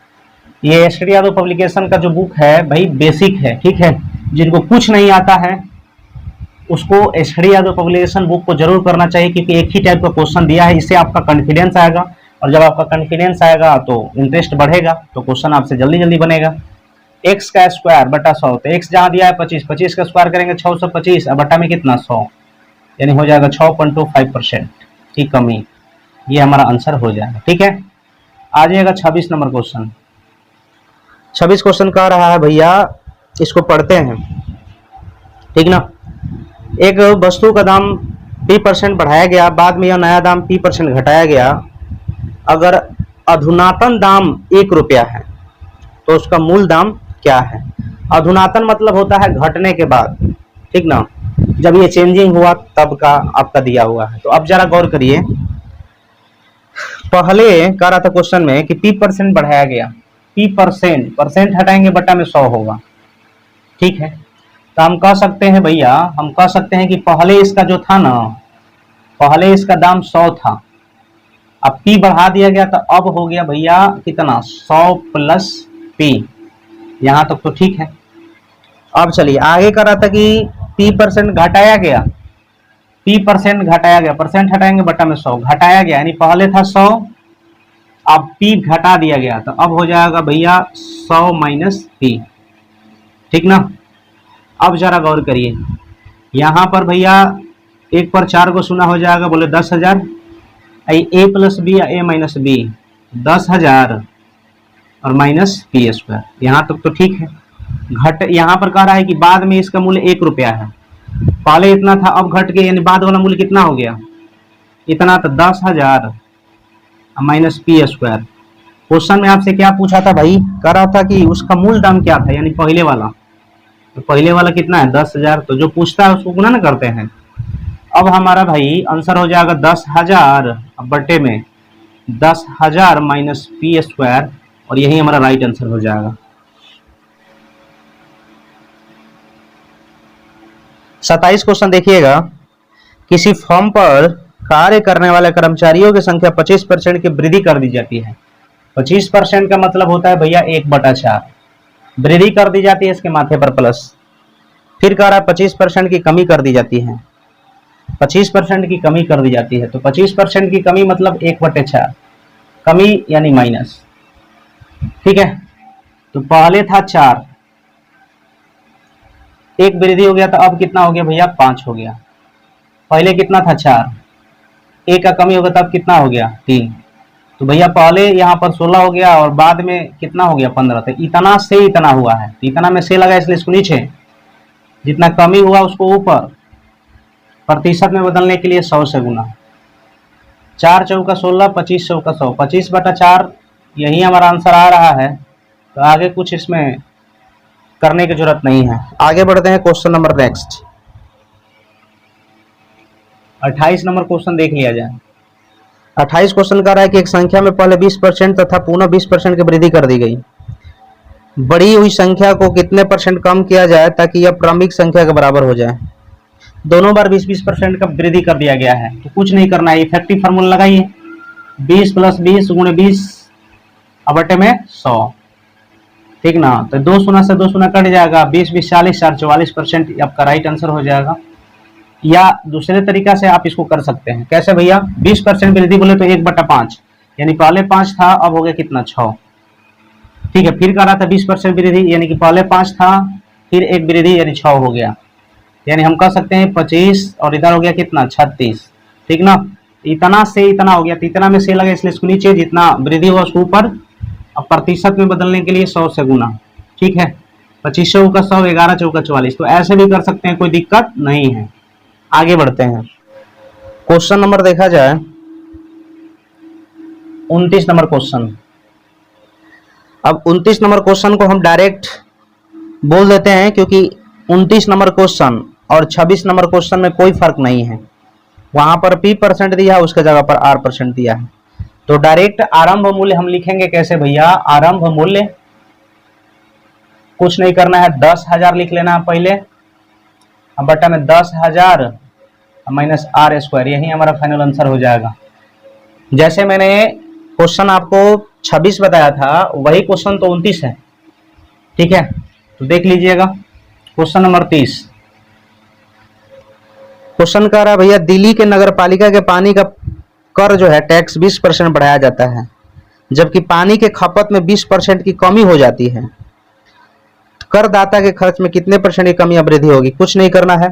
ये एस.डी. यादव पब्लिकेशन का जो बुक है भाई बेसिक है। ठीक है, जिनको कुछ नहीं आता है उसको एस.डी. यादव पब्लिकेशन बुक को जरूर करना चाहिए, क्योंकि एक ही टाइप का क्वेश्चन दिया है, इससे आपका कॉन्फिडेंस आएगा और जब आपका कॉन्फिडेंस आएगा तो इंटरेस्ट बढ़ेगा, तो क्वेश्चन आपसे जल्दी जल्दी बनेगा। एक्स का स्क्वायर बटा 100, तो एक्स जहाँ दिया है 25, 25 का स्क्वायर करेंगे 625 और बटा में कितना 100, यानी हो जाएगा 6.25% की कमी। ये हमारा आंसर हो जाएगा। ठीक है, आ जाएगा 26 नंबर क्वेश्चन। 26 क्वेश्चन कह रहा है भैया, इसको पढ़ते हैं। ठीक ना, एक वस्तु का दाम p% बढ़ाया गया, बाद में यह नया दाम p% घटाया गया। अगर अधुनातन दाम 1 रुपया है तो उसका मूल दाम क्या है। अधुनातन मतलब होता है घटने के बाद। ठीक ना, जब ये चेंजिंग हुआ तब का आपका दिया हुआ है। तो अब जरा गौर करिए, पहले कह रहा था क्वेश्चन में कि p% बढ़ाया गया, p% हटाएंगे बटा में 100 होगा। ठीक है, तो हम कह सकते हैं भैया, हम कह सकते हैं कि पहले इसका जो था ना, पहले इसका दाम 100 था, अब p बढ़ा दिया गया तो अब हो गया भैया कितना 100 प्लस p। यहां तक तो ठीक है। अब चलिए आगे कर रहा था कि p% घटाया गया, p% घटाया गया, परसेंट हटाएंगे बटा में 100 घटाया गया, यानी पहले था 100 अब p घटा दिया गया, तो अब हो जाएगा भैया 100 माइनस p। ठीक ना, अब जरा गौर करिए, यहाँ पर भैया 1 पर 4 को सुना हो जाएगा, बोले 10,000, a प्लस बी या a माइनस बी, 10,000 और माइनस p स्क्वायर। यहाँ तक तो ठीक है। यहाँ पर कह रहा है कि बाद में इसका मूल्य 1 रुपया है, पहले इतना था अब घट के, यानी बाद वाला मूल्य कितना हो गया इतना, तो 10,000 माइनस p स्क्वायर। क्वेश्चन में आपसे क्या पूछा था भाई, कह रहा था कि उसका मूल दाम क्या था, यानी पहले वाला, तो पहले वाला कितना है 10,000, तो जो पूछता है उसको गुना ना करते हैं। अब हमारा भाई आंसर हो जाएगा 10,000 बटे में 10,000 माइनस p स्क्वायर, और यही हमारा राइट आंसर हो जाएगा। 27 क्वेश्चन देखिएगा, किसी फर्म पर कार्य करने वाले कर्मचारियों की संख्या 25% की वृद्धि कर दी जाती है। 25% का मतलब होता है भैया 1/4, वृद्धि कर दी जाती है इसके माथे पर प्लस। फिर कह रहा है 25% की कमी कर दी जाती है, 25% की कमी कर दी जाती है, तो 25% की कमी मतलब 1/4, कमी यानी माइनस। ठीक है, तो पहले था 4, एक वृद्धि हो गया तो अब कितना हो गया भैया 5 हो गया। पहले कितना था 4, एक का कमी होगा तब कितना हो गया 3, तो भैया पहले यहाँ पर 16 हो गया और बाद में कितना हो गया 15, तो इतना से इतना हुआ है, तो इतना में से लगा इसलिए इसको नीचे, जितना कमी हुआ उसको ऊपर, प्रतिशत में बदलने के लिए 100 से गुना। 4 चौका 16, 25 चौका 100, 25/4 यही हमारा आंसर आ रहा है। तो आगे कुछ इसमें करने की जरूरत नहीं है। आगे बढ़ते हैं question number next. 28 number question देख लिया जाए। 28 क्वेश्चन कह रहा है कि एक संख्या में पहले 20% तथा पुनः 20% की वृद्धि कर दी गई। बढ़ी हुई संख्या को कितने परसेंट कम किया जाए ताकि यह क्रमिक संख्या के बराबर हो जाए। दोनों बार 20% का वृद्धि कर दिया गया है, तो कुछ नहीं करना है, इफेक्टिव फार्मूला लगाइए, 20 + 20 × 20 में 100, ठीक ना। तो 2 शून्य से 2 शून्य कट जाएगा, 20 20 40, 4 44% आपका राइट आंसर हो जाएगा। या दूसरे तरीका से आप इसको कर सकते हैं, कैसे भैया, 20% वृद्धि बोले तो 1/5, यानी पहले 5 था अब हो गया कितना 6, ठीक है। फिर कह रहा था 20% वृद्धि, यानी कि पहले 5 था फिर एक वृद्धि यानी 6 हो गया, यानी हम कह सकते हैं 25 और इधर हो गया कितना 36, ठीक ना। इतना से इतना हो गया, तो इतना में से लगा इसलिए इसको नीचे, जितना वृद्धि हुआ उसको ऊपर, अब प्रतिशत में बदलने के लिए 100 से गुना, ठीक है। 25 चौका 100, 11 चौका 44, तो ऐसे भी कर सकते हैं, कोई दिक्कत नहीं है। आगे बढ़ते हैं। क्वेश्चन नंबर देखा जाए 29 नंबर क्वेश्चन। अब 29 नंबर क्वेश्चन को हम डायरेक्ट बोल देते हैं, क्योंकि 29 नंबर क्वेश्चन और 26 नंबर क्वेश्चन में कोई फर्क नहीं है। वहां पर P% दिया है, उसके जगह पर R% दिया है। तो डायरेक्ट आरंभ मूल्य हम लिखेंगे कैसे भैया, आरंभ मूल्य कुछ नहीं करना है, 10,000 लिख लेना पहले, अब बटा में 10,000 माइनस R², यही हमारा फाइनल आंसर हो जाएगा। जैसे मैंने क्वेश्चन आपको 26 बताया था, वही क्वेश्चन तो 29 है, ठीक है। तो देख लीजिएगा क्वेश्चन नंबर 30। क्वेश्चन कह रहा है भैया, दिल्ली के नगर पालिका के पानी का कर जो है टैक्स 20% बढ़ाया जाता है, जबकि पानी के खपत में 20% की कमी हो जाती है। करदाता के खर्च में कितने % की कमी या वृद्धि होगी। कुछ नहीं करना है,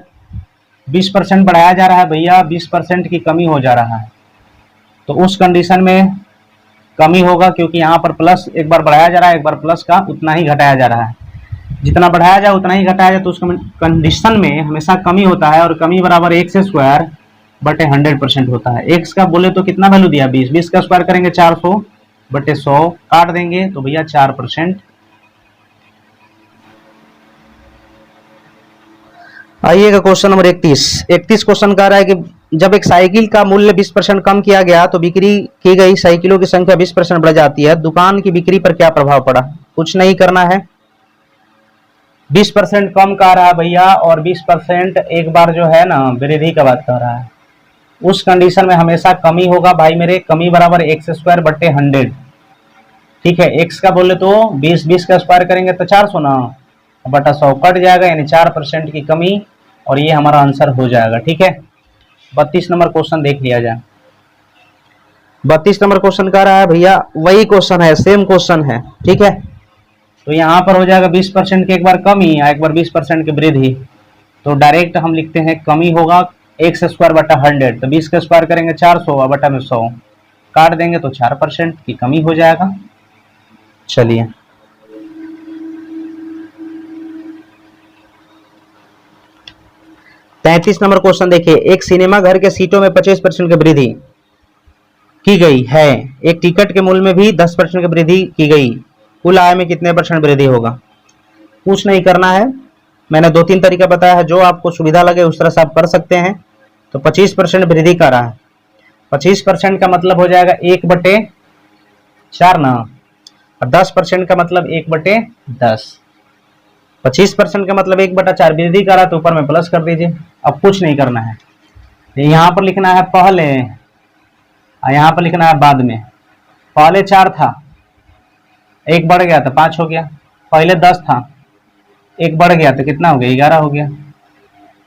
20% बढ़ाया जा रहा है भैया, 20% की कमी हो जा रहा है, तो उस कंडीशन में कमी होगा, क्योंकि यहाँ पर प्लस एक बार बढ़ाया जा रहा है, एक बार प्लस का उतना ही घटाया जा रहा है। जितना बढ़ाया जाए उतना ही घटाया जाए, तो उस कंडीशन में हमेशा कमी होता है, और कमी बराबर x² बटे 100% होता है। x का बोले तो कितना वैल्यू दिया 20, 20 का स्क्वायर करेंगे 400 बटे 100, काट देंगे तो भैया 4%। आइएगा क्वेश्चन नंबर 31 क्वेश्चन कह रहा है कि जब एक साइकिल का मूल्य 20% कम किया गया तो बिक्री की गई साइकिलों की संख्या 20% बढ़ जाती है, दुकान की बिक्री पर क्या प्रभाव पड़ा। कुछ नहीं करना है, 20% कम कह रहा है भैया, और 20% एक बार जो है ना वृद्धि का बात कर रहा है, उस कंडीशन में हमेशा कमी होगा भाई मेरे, कमी बराबर x² बटे 100, ठीक है। x का बोले तो 20 का स्क्वायर करेंगे तो 400 ना, बटा 100 कट जाएगा, यानी 4% की कमी, और ये हमारा आंसर हो जाएगा, ठीक है। 32 नंबर क्वेश्चन देख लिया जाए। 32 नंबर क्वेश्चन कह रहा है भैया, वही क्वेश्चन है, सेम क्वेश्चन है, ठीक है। तो यहाँ पर हो जाएगा 20% की एक बार कमी या एक बार 20% की वृद्धि, तो डायरेक्ट हम लिखते हैं कमी होगा x² बटा 100, तो 20 का स्क्वायर करेंगे 400 और बटा में 100 काट देंगे तो 4% की कमी हो जाएगा। चलिए तैंतीस नंबर क्वेश्चन देखिए, एक सिनेमा घर के सीटों में 25% की वृद्धि की गई है, एक टिकट के मूल्य में भी 10% की वृद्धि की गई, कुल आय में कितने % वृद्धि होगा। कुछ नहीं करना है, मैंने 2-3 तरीका बताया है, जो आपको सुविधा लगे उस तरह से आप कर सकते हैं। तो 25% वृद्धि कर रहा है, 25% का मतलब हो जाएगा 1/4 ना, और 10% का मतलब 1/10। 25% का मतलब 1/4 वृद्धि करा तो ऊपर में प्लस कर दीजिए। अब कुछ नहीं करना है, यहाँ पर लिखना है पहले और यहाँ पर लिखना है बाद में। पहले 4 था, एक बढ़ गया तो 5 हो गया, पहले 10 था, एक बढ़ गया तो कितना हो गया 11 हो गया,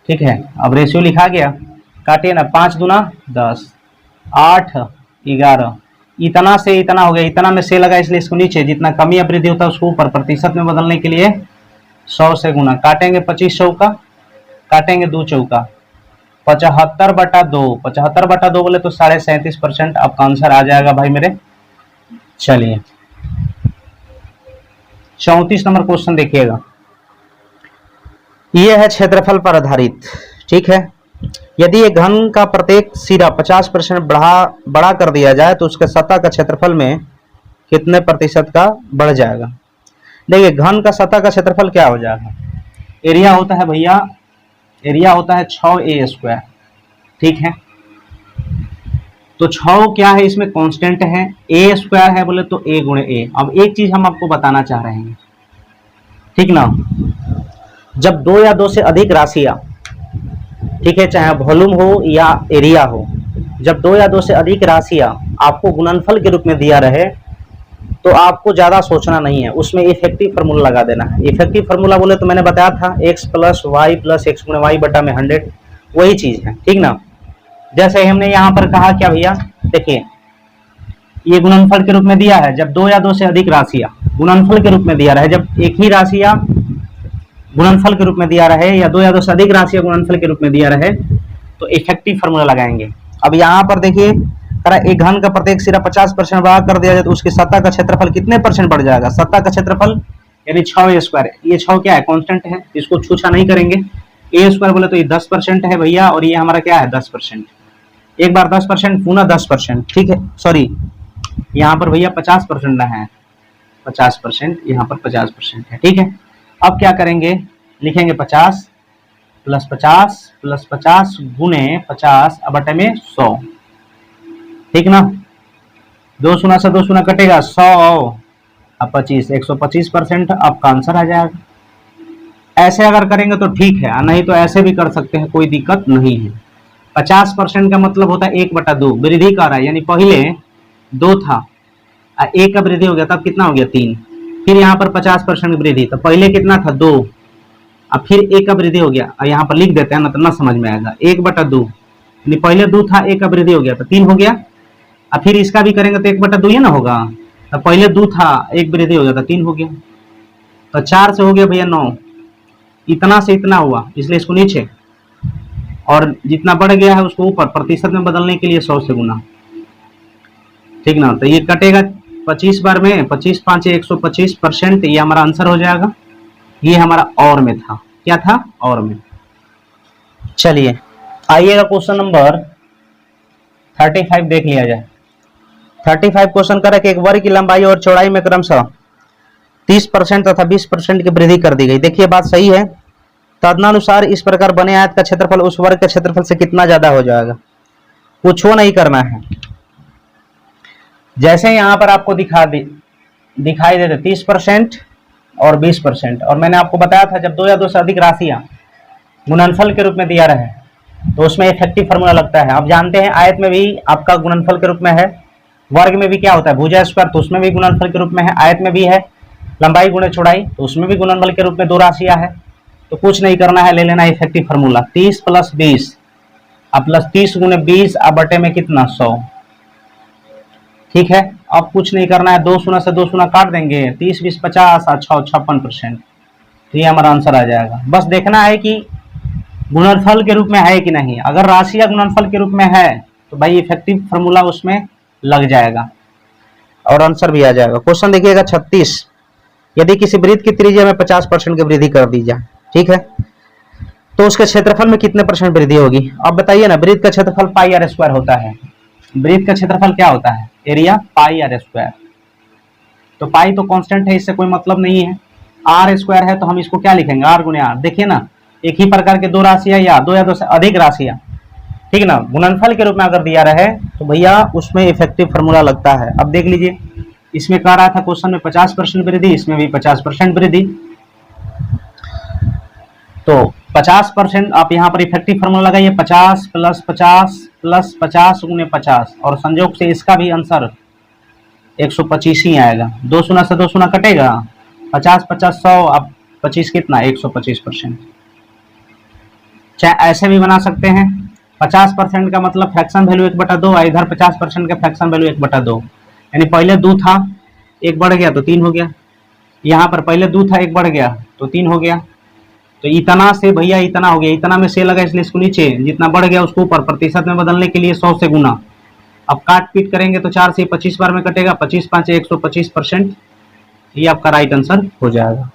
ठीक है। अब रेशियो लिखा गया, काटिए ना, 5 दूना 10, 8 11, इतना से इतना हो गया, इतना में से लगा इसलिए इसको नीचे, जितना कमी या वृद्धि होता है उसको ऊपर, प्रतिशत में बदलने के लिए 100 से गुना, काटेंगे 25 चौका, काटेंगे 2 चौका, 75/2, 75/2 बोले तो 37.5% आपका आंसर आ जाएगा भाई मेरे। चलिए 34 नंबर क्वेश्चन देखिएगा। यह है क्षेत्रफल पर आधारित, ठीक है। यदि एक घन का प्रत्येक सिरा 50% बड़ा कर दिया जाए तो उसके सतह का क्षेत्रफल में कितने प्रतिशत का बढ़ जाएगा। देखिए घन का सतह का क्षेत्रफल क्या हो जाएगा, एरिया होता है भैया, एरिया होता है 6a², ठीक है। तो 6 क्या है, इसमें कांस्टेंट है, a² है बोले तो a गुणे a। अब एक चीज हम आपको बताना चाह रहे हैं, ठीक ना, जब 2 या 2 से अधिक राशियां, ठीक है, चाहे वॉल्यूम हो या एरिया हो, जब 2 या 2 से अधिक राशियां आपको गुणनफल के रूप में दिया रहे तो आपको ज्यादा सोचना नहीं है, उसमें इफेक्टिव फार्मूला लगा देना है। इफेक्टिव फार्मूला बोले तो मैंने बताया था x + y + x गुणे y बटा में 100, वही चीज है, ठीक ना। जैसे हमने यहाँ पर कहा क्या भैया, देखिए ये गुणनफल के रूप में दिया है, जब 2 या 2 से अधिक राशियां गुणनफल के रूप में दिया रहे, जब एक ही राशियां गुणनफल के रूप में दिया रहे या 2 या 2 से अधिक राशियां गुणनफल के रूप में दिया रहे तो इफेक्टिव फार्मूला लगाएंगे। अब यहाँ पर देखिए एक घन का प्रत्येक सिरा 50% बड़ा कर दिया जाए तो उसकी सतह का क्षेत्रफल कितने % बढ़ जाएगा। सतह का क्षेत्रफल यानी 6a², ये 6 क्या है, कांस्टेंट है, इसको छूछा नहीं करेंगे। a² बोले तो ये 10% है भैया, और ये हमारा क्या है 10%, एक बार 10% पुनः 10%, ठीक है, सॉरी यहाँ पर भैया 50% ना है, 50%, यहाँ पर 50% है, ठीक है। अब क्या करेंगे, लिखेंगे 50 + 50 + 50 गुणे 50 बटे में 100, ठीक ना। 2 शून्य से 2 शून्य कटेगा, 100 अब 25, 125% आपका आंसर आ जाएगा। ऐसे अगर करेंगे तो ठीक है, नहीं तो ऐसे भी कर सकते हैं, कोई दिक्कत नहीं है। 50% का मतलब होता है 1/2, वृद्धि कर रहा है, यानी पहले 2 था, 1 का वृद्धि हो गया तब कितना हो गया 3, फिर यहाँ पर 50% वृद्धि, तो पहले कितना था 2, अब फिर 1 का वृद्धि हो गया, यहाँ पर लिख देते हैं ना तो ना समझ में आएगा, 1/2, यानी पहले 2 था, 1 का वृद्धि हो गया तो 3 हो गया। अब फिर इसका भी करेंगे तो 1/2 ही ना होगा, तो पहले 2 था, 1 वृद्धि हो गया तो 3 हो गया, तो 4 से हो गया भैया 9, इतना से इतना हुआ, इसलिए इसको नीचे, और जितना बढ़ गया है उसको ऊपर प्रतिशत में बदलने के लिए 100 से गुना, ठीक ना। तो ये कटेगा 25 बार में, 25 × 5 = 125%, ये हमारा आंसर हो जाएगा। ये हमारा और में था, क्या था, और में। चलिए आइएगा क्वेश्चन नंबर 35 देख लिया जाए। 35 क्वेश्चन करा कि एक वर्ग की लंबाई और चौड़ाई में क्रमशः 30% तथा 20% की वृद्धि कर दी गई। देखिए बात सही है, तदनुसार इस प्रकार बने आयत का क्षेत्रफल उस वर्ग के क्षेत्रफल से कितना ज्यादा हो जाएगा। कुछ नहीं करना है, जैसे यहाँ पर आपको दिखाई देते 30% और 20%, और मैंने आपको बताया था जब 2 या 2 से अधिक राशियां गुणनफल के रूप में दिया रहे तो उसमें इफेक्टिव फार्मूला लगता है। आप जानते हैं आयत में भी आपका गुणनफल के रूप में है, वर्ग में भी क्या होता है भुजा स्क्वायर, तो उसमें भी गुणनफल के रूप में है, आयत में भी है लंबाई गुणे चौड़ाई, तो उसमें भी गुणनफल के रूप में 2 राशियां है। तो कुछ नहीं करना है, ले लेना इफेक्टिव फार्मूला 30 + 20 प्लस 30 गुणे 20 बटे में कितना 100, ठीक है। अब कुछ नहीं करना है, 2 शून्य से 2 शून्य काट देंगे, 30 × 20 = 50 और 6 = 56%, तो ये हमारा आंसर आ जाएगा। बस देखना है कि गुणनफल के रूप में है कि नहीं, अगर राशियां गुणनफल के रूप में है तो भाई इफेक्टिव फार्मूला उसमें लग जाएगा और आंसर भी आ जाएगा। क्वेश्चन देखिएगा 36, यदि किसी वृत्त की त्रिज्या में 50% की वृद्धि कर दी जाए, ठीक है, तो उसके क्षेत्रफल में कितने % वृद्धि होगी। अब बताइए ना, वृत्त का क्षेत्रफल πr² होता है, वृत्त का क्षेत्रफल क्या होता है, एरिया πr², तो पाई तो कांस्टेंट है, इससे कोई मतलब नहीं है। r² है तो हम इसको क्या लिखेंगे, r गुणे r। देखिए ना, एक ही प्रकार के 2 राशियां या 2 या 2 से अधिक राशियां, ठीक ना, गुणनफल के रूप में अगर दिया रहे तो भैया उसमें इफेक्टिव फार्मूला लगता है। अब देख लीजिए, इसमें कह रहा था क्वेश्चन में 50% वृद्धि, इसमें भी 50% वृद्धि, तो 50% आप यहाँ पर इफेक्टिव फार्मूला लगाइए, 50 + 50 + 50 गुणे 50, और संयोग से इसका भी आंसर 125 ही आएगा। 2 शून्य से 2 शून्य कटेगा, 50 × 50 = 100, अब 25 कितना 125%। चाहे ऐसे भी बना सकते हैं, 50% का मतलब फ्रैक्शन वैल्यू 1/2, इधर 50% का फ्रैक्शन वैल्यू 1/2, यानी पहले 2 था 1 बढ़ गया तो 3 हो गया, यहाँ पर पहले 2 था 1 बढ़ गया तो 3 हो गया, तो इतना से भैया इतना हो गया, इतना में से लगा इसलिए इसको नीचे, जितना बढ़ गया उसको ऊपर, प्रतिशत में बदलने के लिए 100 से गुना, अब काट पीट करेंगे तो 4 से 25 बार में कटेगा, 25 5 125%। ये आपका राइट आंसर हो जाएगा।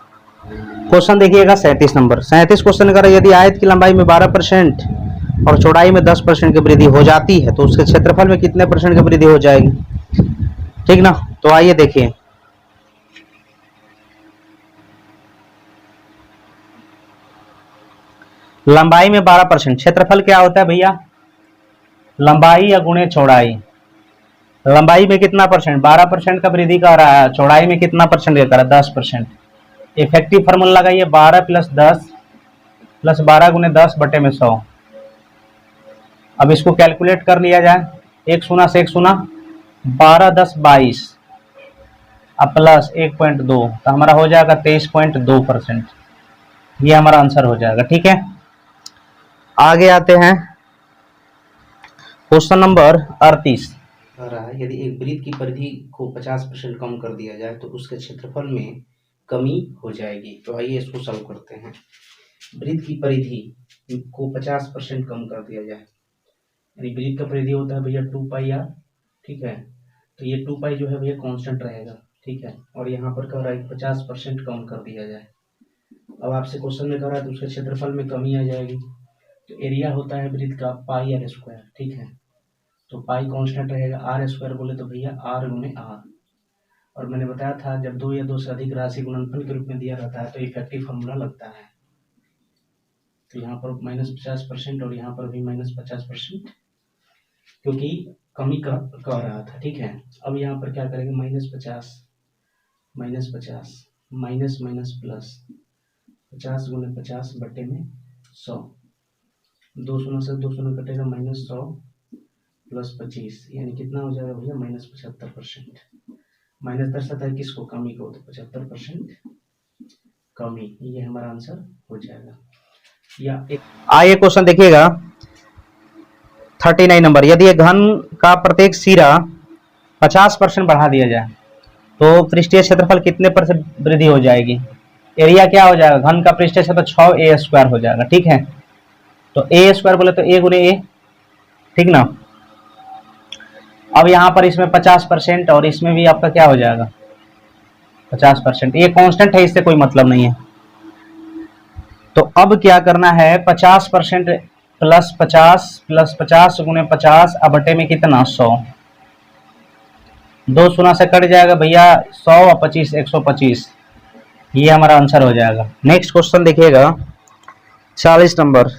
क्वेश्चन देखिएगा 37 नंबर। 37 क्वेश्चन कर, यदि आयत की लंबाई में 12% और चौड़ाई में 10% की वृद्धि हो जाती है तो उसके क्षेत्रफल में कितने % की वृद्धि हो जाएगी? ठीक ना, तो आइए देखिए। लंबाई में 12%, क्षेत्रफल क्या होता है भैया? लंबाई या गुणे चौड़ाई। लंबाई में कितना परसेंट? 12% का वृद्धि कर रहा है, चौड़ाई में कितना परसेंट का कर रहा है? 10%। इफेक्टिव फार्मूला लगाइए, 12 + 10 + 12 × 10 बटे में 100। अब इसको कैलकुलेट कर लिया जाए, एक शून्य से एक शून्य, 12 10 22 अब प्लस 1.2, तो हमारा हो जाएगा 23.2%। ये हमारा आंसर हो जाएगा। ठीक है, आगे आते हैं क्वेश्चन नंबर 38। रहा है, यदि एक वृत्त की परिधि को 50% कम कर दिया जाए तो उसके क्षेत्रफल में कमी हो जाएगी। तो आइए इसको सॉल्व करते हैं। वृत्त की परिधि को 50% कम कर दिया जाए, यानी वृत्त का परिधि होता है भैया 2πr। ठीक है, तो ये 2π जो है भैया कांस्टेंट रहेगा। ठीक है, और यहाँ पर कह रहा है 50% कम कर दिया जाए। अब आपसे क्वेश्चन में कह रहा है तो उसके क्षेत्रफल में कमी आ जाएगी। तो एरिया होता है वृत्त का πr²। ठीक है, तो पाई कांस्टेंट रहेगा, r² बोले तो भैया r × r। और मैंने बताया था जब दो या दो से अधिक राशि गुणनफल के रूप में दिया रहता है तो इफेक्टिव फार्मूला लगता है। तो यहाँ पर -50% और यहाँ पर भी -50%, क्योंकि कमी कह रहा था। ठीक है, अब यहाँ पर क्या करेंगे, -50 -50 माइनस माइनस प्लस 50 × 50 बटे में 100। 2 शून्य से 2 शून्य कटेगा, -100 + 25, यानी कितना हो जाएगा भैया? -75%। माइनस दर्शाता है किसको? कमी को, तो 75% कमी, ये हमारा आंसर हो जाएगा। या एक आइए क्वेश्चन देखिएगा 39 नंबर। यदि एक घन का प्रत्येक सिरा 50% बढ़ा दिया जाए तो पृष्ठीय क्षेत्रफल कितने % वृद्धि हो जाएगी? एरिया क्या हो जाएगा? घन का पृष्ठीय क्षेत्रफल 6a² हो जाएगा। ठीक है, तो a² बोले तो a × a। ठीक ना, अब यहाँ पर इसमें 50% और इसमें भी आपका क्या हो जाएगा? 50%। ये कांस्टेंट है, इससे कोई मतलब नहीं है। तो अब क्या करना है, 50% + 50 + 50 × 50 अब बटे में कितना? 100। 2 शून्य से कट जाएगा भैया, 100 और 25 125। ये हमारा आंसर हो जाएगा। नेक्स्ट क्वेश्चन देखिएगा 40 नंबर।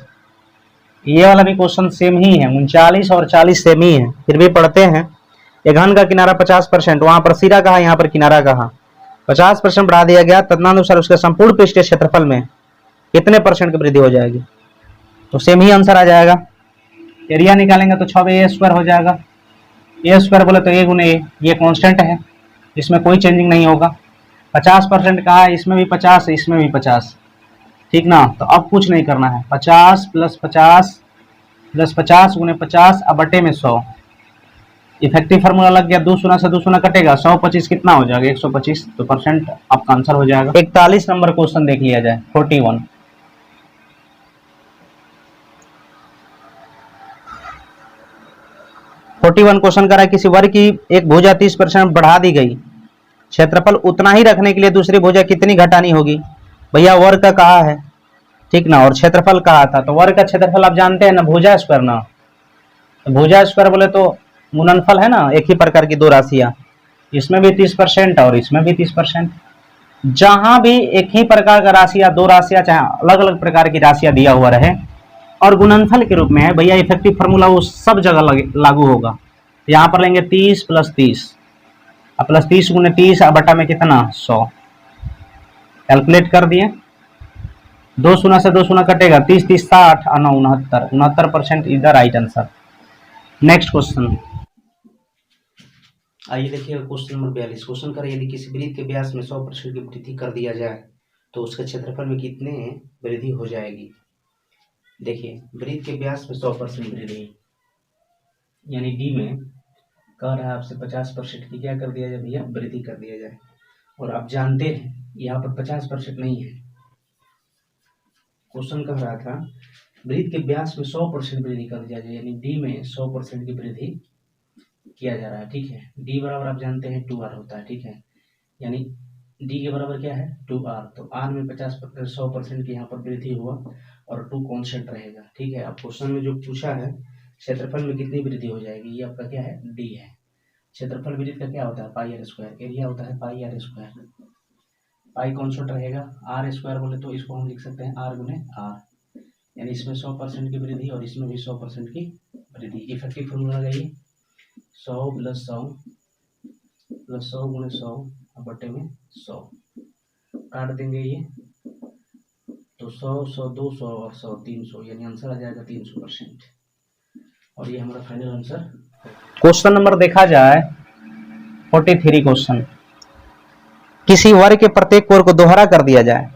ये वाला भी क्वेश्चन सेम ही है, 39 और 40 सेम ही है, फिर भी पढ़ते हैं। एक घन का किनारा 50%, वहां पर सिरा कहा, यहाँ पर किनारा कहा, 50% बढ़ा दिया गया, तदनुसार उसके संपूर्ण पृष्ठीय क्षेत्रफल में कितने % की वृद्धि हो जाएगी? तो सेम ही आंसर आ जाएगा। एरिया निकालेंगे तो 6a² हो जाएगा। a² बोले तो a × a, ये कांस्टेंट है, इसमें कोई चेंजिंग नहीं होगा। 50% कहा है, इसमें भी 50, इसमें भी 50। ठीक ना, तो अब कुछ नहीं करना है, 50 + 50 + 50 × 50 अब बटे में 100। इफेक्टिव फार्मूला लग गया, 2 शून्य से 2 शून्य कटेगा, 100 25 कितना हो जाएगा? 125। तो % आपका आंसर हो जाएगा। 41 नंबर क्वेश्चन देख लिया जाए, 41। क्वेश्चन कर रहा है, किसी वर्ग की एक भुजा 30% बढ़ा दी गई, क्षेत्रफल उतना ही रखने के लिए दूसरी भुजा कितनी घटानी होगी? भैया वर्ग का कहा है, ठीक ना, और क्षेत्रफल कहा था, तो वर्ग का क्षेत्रफल आप जानते हैं ना, भुजा स्क्वायर ना। तो भुजा स्क्वायर बोले तो गुणनफल है ना, एक ही प्रकार की दो राशियां, इसमें भी 30% और इसमें भी 30%। जहां भी एक ही प्रकार का राशियां, दो राशियां, चाहे अलग अलग प्रकार की राशियां दिया हुआ रहे और गुणनफल के रूप में है, भैया इफेक्टिव फार्मूला वो सब जगह लागू होगा। यहाँ पर लेंगे 30 + 30 + 30 × 30 बटा में कितना? 100। कैलकुलेट कर दिए, 2 शून्य से 2 शून्य कटेगा, 30 30 60 और 69 69% is the right answer. Next question आइए देखिएगा क्वेश्चन नंबर 42। क्वेश्चन कर, यदि किसी वृत्त के व्यास में 100% की वृद्धि कर दिया जाए तो उसके क्षेत्रफल में कितने वृद्धि हो जाएगी? देखिए, वृत्त के व्यास में 100% वृद्धि, यानी डी में कह रहा है आपसे 50% की क्या कर दिया जाए भैया? वृद्धि कर दिया जाए। और आप जानते हैं यहाँ पर 50% नहीं है, क्वेश्चन कह रहा था वृत्त के व्यास में 100% वृद्धि कर दिया जाए, यानी डी में 100% की वृद्धि किया जा रहा है, ठीक है। डी बराबर आप जानते हैं 2r होता है, ठीक है, यानी डी के बराबर क्या है 2r, तो r में 100% की यहाँ पर वृद्धि हुआ और 2 कांस्टेंट रहेगा, ठीक है। अब क्वेश्चन में जो पूछा है क्षेत्रफल में कितनी वृद्धि हो जाएगी, ये आपका क्या है डी है। क्षेत्रफल वृद्धि का क्या होता है पाई आर स्क्वायर, एरिया होता है पाई आर स्क्वायर, पाई कांस्टेंट रहेगा, आर स्क्वायर बोले तो इसको हम लिख सकते हैं आर गुने आर, यानी इसमें 100% की वृद्धि और इसमें भी 100% की वृद्धि। इफेक्टिव फॉर्मूला लगाइए 100 + 100 + 100 गुणे 100 बटे में 100, काट देंगे ये तो 100 100 200 और 100 300, यानी आंसर आ जाएगा 300%। और ये हमारा फाइनल आंसर। क्वेश्चन नंबर देखा जाए 43 क्वेश्चन, किसी वर्ग के प्रत्येक कोण को दोहरा कर दिया जाए,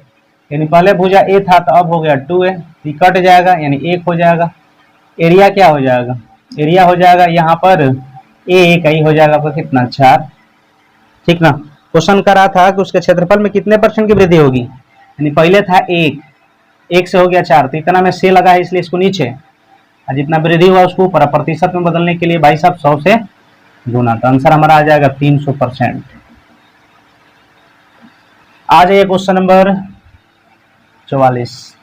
यानी पहले भुजा ए था तो अब हो गया 2a, ये कट जाएगा यानी 1 हो जाएगा। एरिया क्या हो जाएगा, एरिया हो जाएगा यहाँ पर ए का ही हो जाएगा आपका कितना 4, ठीक ना। क्वेश्चन कर रहा था कि उसके क्षेत्रफल में कितने % की वृद्धि होगी, यानी पहले था 1 से हो गया 4, तो इतना में से लगा है इसलिए इसको नीचे, और जितना वृद्धि हुआ उसको ऊपर, प्रतिशत में बदलने के लिए भाई साहब 100 से गुना, तो आंसर हमारा आ जाएगा 300%। आ जाइए क्वेश्चन नंबर 44,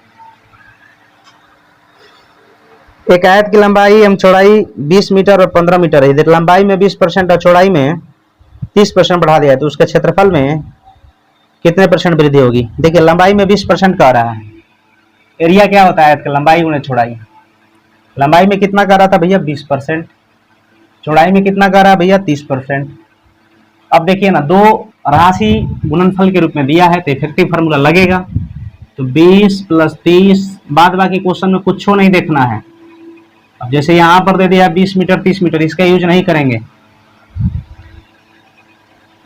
एक आयत की लंबाई एवं चौड़ाई 20 मीटर और 15 मीटर है, लंबाई में 20% और चौड़ाई में 30% बढ़ा दिया है, तो उसके क्षेत्रफल में कितने % वृद्धि होगी। देखिए लंबाई में 20% कह रहा है, एरिया क्या होता है आयत का लंबाई गुणे चौड़ाई, लंबाई में कितना कह रहा था भैया 20%, चौड़ाई में कितना कह रहा है भैया 30%। अब देखिए ना दो राशि गुणनफल के रूप में दिया है तो इफेक्टिव फार्मूला लगेगा, तो 20 + 30, बाद बाकी क्वेश्चन में कुछ नहीं देखना है। अब जैसे यहाँ पर दे दिया 20 मीटर 30 मीटर, इसका यूज नहीं करेंगे,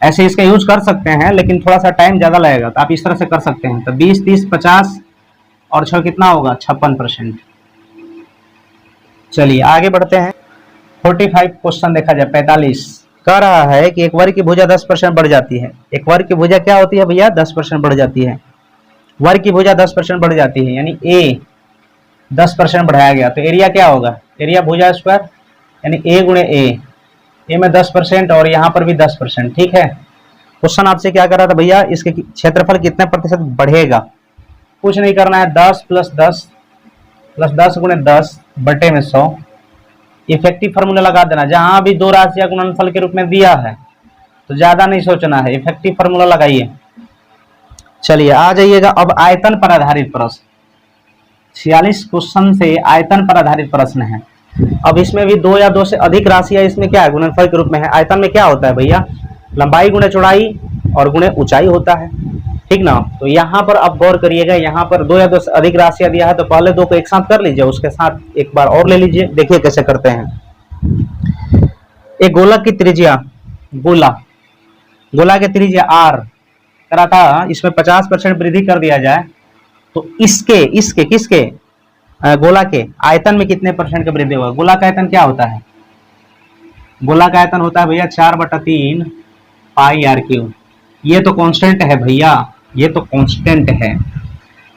ऐसे इसका यूज कर सकते हैं लेकिन थोड़ा सा टाइम ज्यादा लगेगा, तो आप इस तरह से कर सकते हैं। तो 20 30 50 और 6 कितना होगा 56%। चलिए आगे बढ़ते हैं। 45 क्वेश्चन देखा जाए 45 कह रहा है कि एक वर्ग की भुजा 10% बढ़ जाती है, एक वर्ग की भुजा क्या होती है भैया 10% बढ़ जाती है, वर्ग की भुजा 10% बढ़ जाती है, यानी ए 10% बढ़ाया गया, तो एरिया क्या होगा, एरिया भुजा स्क्वायर, यानी ए गुणे ए में 10% और यहाँ पर भी 10%, ठीक है। क्वेश्चन आपसे क्या कर रहा था भैया, इसके क्षेत्रफल कितने % बढ़ेगा, कुछ नहीं करना है, 10 + 10 + 10 गुणे 10 बटे में 100, इफेक्टिव फार्मूला लगा देना। जहां भी दो राशियां गुणनफल के रूप में दिया है तो ज्यादा नहीं सोचना है, इफेक्टिव फार्मूला लगाइए। चलिए आ जाइएगा अब आयतन पर आधारित प्रश्न, 46 क्वेश्चन से आयतन पर आधारित प्रश्न है। अब इसमें भी 2 या 2 से अधिक राशियां इसमें क्या है गुणनफल के रूप में है। आयतन में क्या होता है भैया, लंबाई गुणे चौड़ाई और गुणे ऊंचाई होता है, ठीक ना। तो यहाँ पर आप गौर करिएगा, यहाँ पर 2 या 2 से अधिक राशियां दिया है तो पहले 2 को एक साथ कर लीजिए, उसके साथ एक बार और ले लीजिए। देखिए कैसे करते हैं। एक गोलक की त्रिज्या गोला की त्रिज्या r करा था, इसमें 50% वृद्धि कर दिया जाए तो इसके किसके गोला के आयतन में कितने % का वृद्धि होगा। गोला का आयतन क्या होता है, गोला का आयतन होता है भैया 4/3 पाई r3। ये तो कांस्टेंट है भैया, ये तो कांस्टेंट है।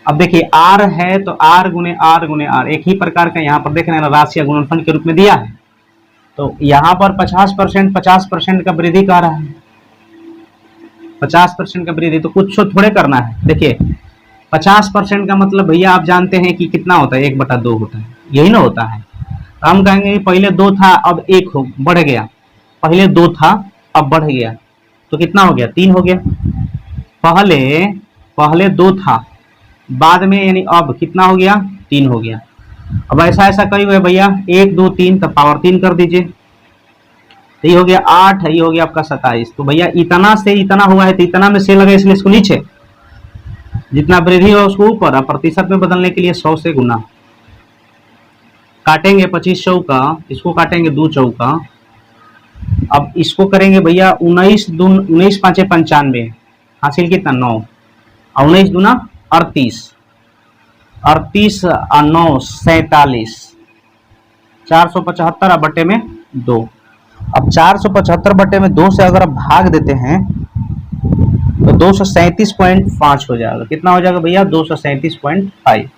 अब देखिए r है तो r गुणे r, एक ही प्रकार का यहाँ पर देख रहे हैं राशि गुणनफल के रूप में दिया है, तो यहाँ पर 50% का वृद्धि कर रहा है, 50% का वृद्धि, तो कुछ थोड़े करना है। देखिए 50% का मतलब भैया आप जानते हैं कि कितना होता है 1/2 होता है, यही ना होता है। हम कहेंगे पहले 2 था अब 1 हो बढ़ गया, पहले 2 था अब बढ़ गया, तो कितना हो गया 3 हो गया। पहले 2 था बाद में यानी अब कितना हो गया 3 हो गया। अब ऐसा कई हुए भैया 1 2 3, तब पावर 3 कर दीजिए, तो ये हो गया 8, ये हो गया आपका 27। तो भैया इतना से इतना हुआ है तो इतना में से लगे इसलिए इसको नीचे, जितना वृद्धि हो उसको ऊपर, और प्रतिशत में बदलने के लिए 100 से गुना। काटेंगे 25 चौका, इसको काटेंगे 2 चौका, अब इसको करेंगे भैया 19 5 95, हासिल कितना 9, और 19 दूना 38 और 9 47, 475 बटे में 2। अब 475 बटे में 2 से अगर आप भाग देते हैं तो 237.5 हो जाएगा। कितना हो जाएगा भैया 237.5,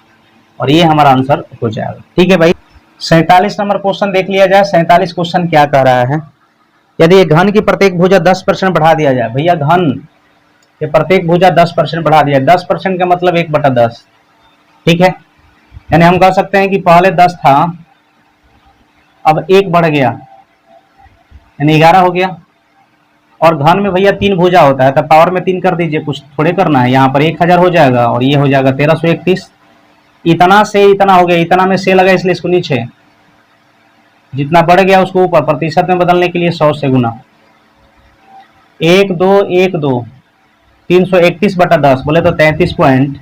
और ये हमारा आंसर हो जाएगा। ठीक है भाई, 47 नंबर क्वेश्चन देख लिया जाए। 47 क्वेश्चन क्या कह रहा है, यदि ये घन की प्रत्येक भुजा 10% बढ़ा दिया जाए, भैया घन ये प्रत्येक भुजा 10% बढ़ा दिया, 10% का मतलब 1/10, ठीक है। यानी हम कह सकते हैं कि पहले 10 था, अब 1 बढ़ गया, यानी 11 हो गया। और घन में भैया 3 भुजा होता है, तो पावर में 3 कर दीजिए, कुछ थोड़े करना है। यहाँ पर 1000 हो जाएगा और ये हो जाएगा 1331। इतना से इतना हो गया, इतना में से लगा इसलिए इसको नीचे, जितना बढ़ गया उसको ऊपर, प्रतिशत में बदलने के लिए 100 से गुना। 1 2 1 2 331/10 बोले तो 33.1,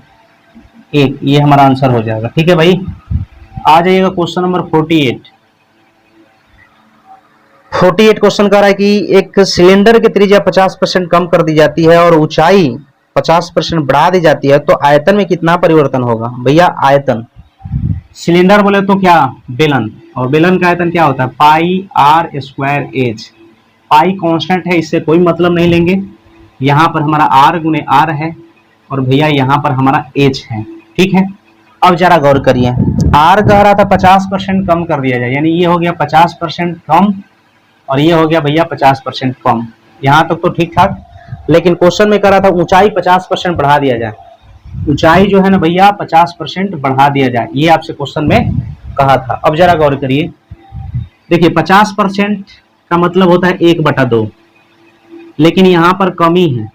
ये हमारा आंसर हो जाएगा। ठीक है भाई, आ जाइएगा क्वेश्चन नंबर 48। 48 क्वेश्चन कह रहा है कि एक सिलेंडर की त्रिज्या 50% कम कर दी जाती है और ऊंचाई 50% बढ़ा दी जाती है, तो आयतन में कितना परिवर्तन होगा? भैया आयतन, सिलेंडर बोले तो क्या, बेलन, और बेलन का आयतन क्या होता है, pi r square h. Pi constant है, इससे कोई मतलब नहीं लेंगे। यहाँ पर हमारा आर गुने आर है और भैया यहाँ पर हमारा एच है, ठीक है। अब जरा गौर करिए, आर कह रहा था 50% कम कर दिया जाए, यानी ये हो गया 50% कम और ये हो गया भैया 50% कम। यहाँ तक तो ठीक ठाक, लेकिन क्वेश्चन में कह रहा था ऊंचाई 50% बढ़ा दिया जाए। ऊंचाई जो है ना भैया 50% बढ़ा दिया जाए, ये आपसे क्वेश्चन में कहा था। अब जरा गौर करिए, देखिए 50% का मतलब होता है 1/2, लेकिन यहाँ पर कमी है,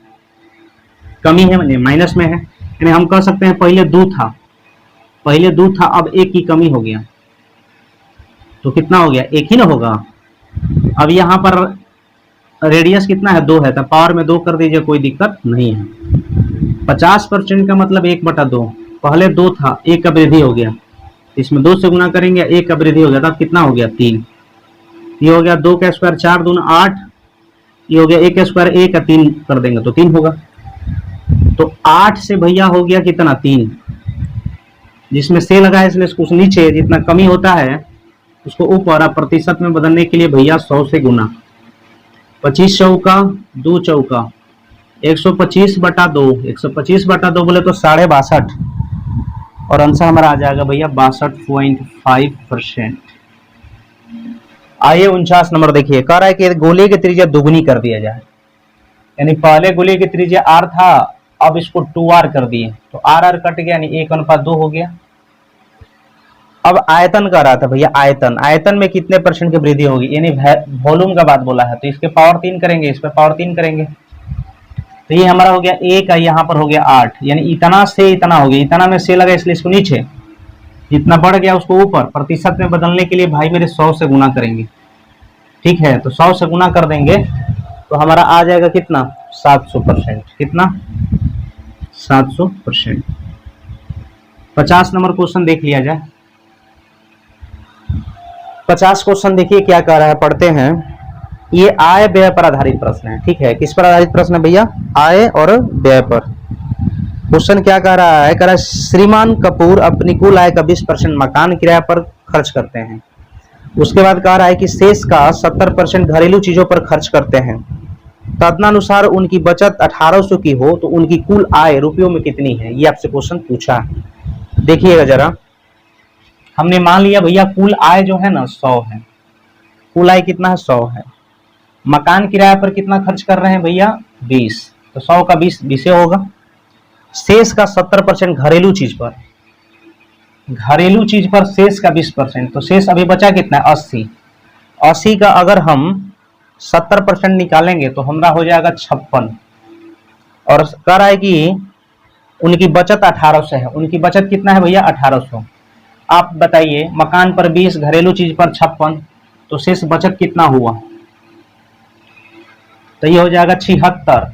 कमी है मतलब माइनस में है, यानी हम कह सकते हैं पहले 2 था, पहले 2 था, अब 1 की कमी हो गया, तो कितना हो गया, 1 ही ना होगा। अब यहाँ पर रेडियस कितना है, 2 है, तो पावर में 2 कर दीजिए, कोई दिक्कत नहीं है। 50% का मतलब 1/2, पहले 2 था, 1 का वृद्धि हो गया, इसमें 2 से गुना करेंगे, 1 का वृद्धि हो गया, तब कितना हो गया, 3। ये हो गया 2 का स्क्वायर 4 दूना 8, ये हो गया 1 का स्क्वायर 1 का 3 कर देंगे तो 3 होगा। तो 8 से भैया हो गया कितना, 3, जिसमें से लगा है इसलिए इसको नीचे, जितना कमी होता है उसको ऊपर, अब प्रतिशत में बदलने के लिए भैया 100 से गुना। 25 चौका 2 चौका 125/2, 125/2 बोले तो 62.5, और आंसर हमारा आ जाएगा भैया 62.5%। आइए 49 नंबर देखिए, कह रहा है कि गोले की त्रिज्या दुगुनी कर दिया जाए, यानी पहले गोले की त्रिज्या r था, अब इसको 2r कर दिए, तो r कट गया, यानी 1:2 हो गया। अब आयतन कह रहा था भैया, आयतन, आयतन में कितने % की वृद्धि होगी, यानी वॉल्यूम का बात बोला है, तो इसके पावर 3 करेंगे, इस पे पावर 3 करेंगे, तो ये हमारा हो गया 1, यहाँ पर हो गया 8, यानी इतना से इतना हो गया, इतना में से लगा इसलिए इसको नीचे, जितना बढ़ गया उसको ऊपर, प्रतिशत में बदलने के लिए भाई मेरे 100 से गुना करेंगे, ठीक है। तो 100 से गुना कर देंगे तो हमारा आ जाएगा कितना, 700%, कितना, 700%। 50 नंबर क्वेश्चन देख लिया जाए। 50 क्वेश्चन देखिए क्या कह रहा है, पढ़ते हैं। ये आय व्यय पर आधारित प्रश्न है, ठीक है। किस पर आधारित प्रश्न है भैया, आय और व्यय पर। क्वेश्चन क्या कह रहा है, कह रहा है श्रीमान कपूर अपनी कुल आय का 20% मकान किराए पर खर्च करते हैं। उसके बाद कह रहा है कि शेष का 70% घरेलू चीजों पर खर्च करते हैं। तदनुसार उनकी बचत 1800 की हो तो उनकी कुल आय रुपयों में कितनी है, ये आपसे क्वेश्चन पूछा है। देखिएगा जरा, हमने मान लिया भैया कुल आय जो है ना 100 है, कुल आय कितना है, 100 है। मकान किराए पर कितना खर्च कर रहे हैं भैया, 20, तो 100 का 20 होगा। शेष का 70% घरेलू चीज पर, घरेलू चीज पर शेष का 20%, तो शेष अभी बचा कितना है, 80। 80 का अगर हम 70% निकालेंगे तो हमारा हो जाएगा 56। और कह रहा है कि उनकी बचत 1800 है, उनकी बचत कितना है भैया, 1800। आप बताइए, मकान पर 20, घरेलू चीज पर 56, तो शेष बचत कितना हुआ, तो ये हो जाएगा 76,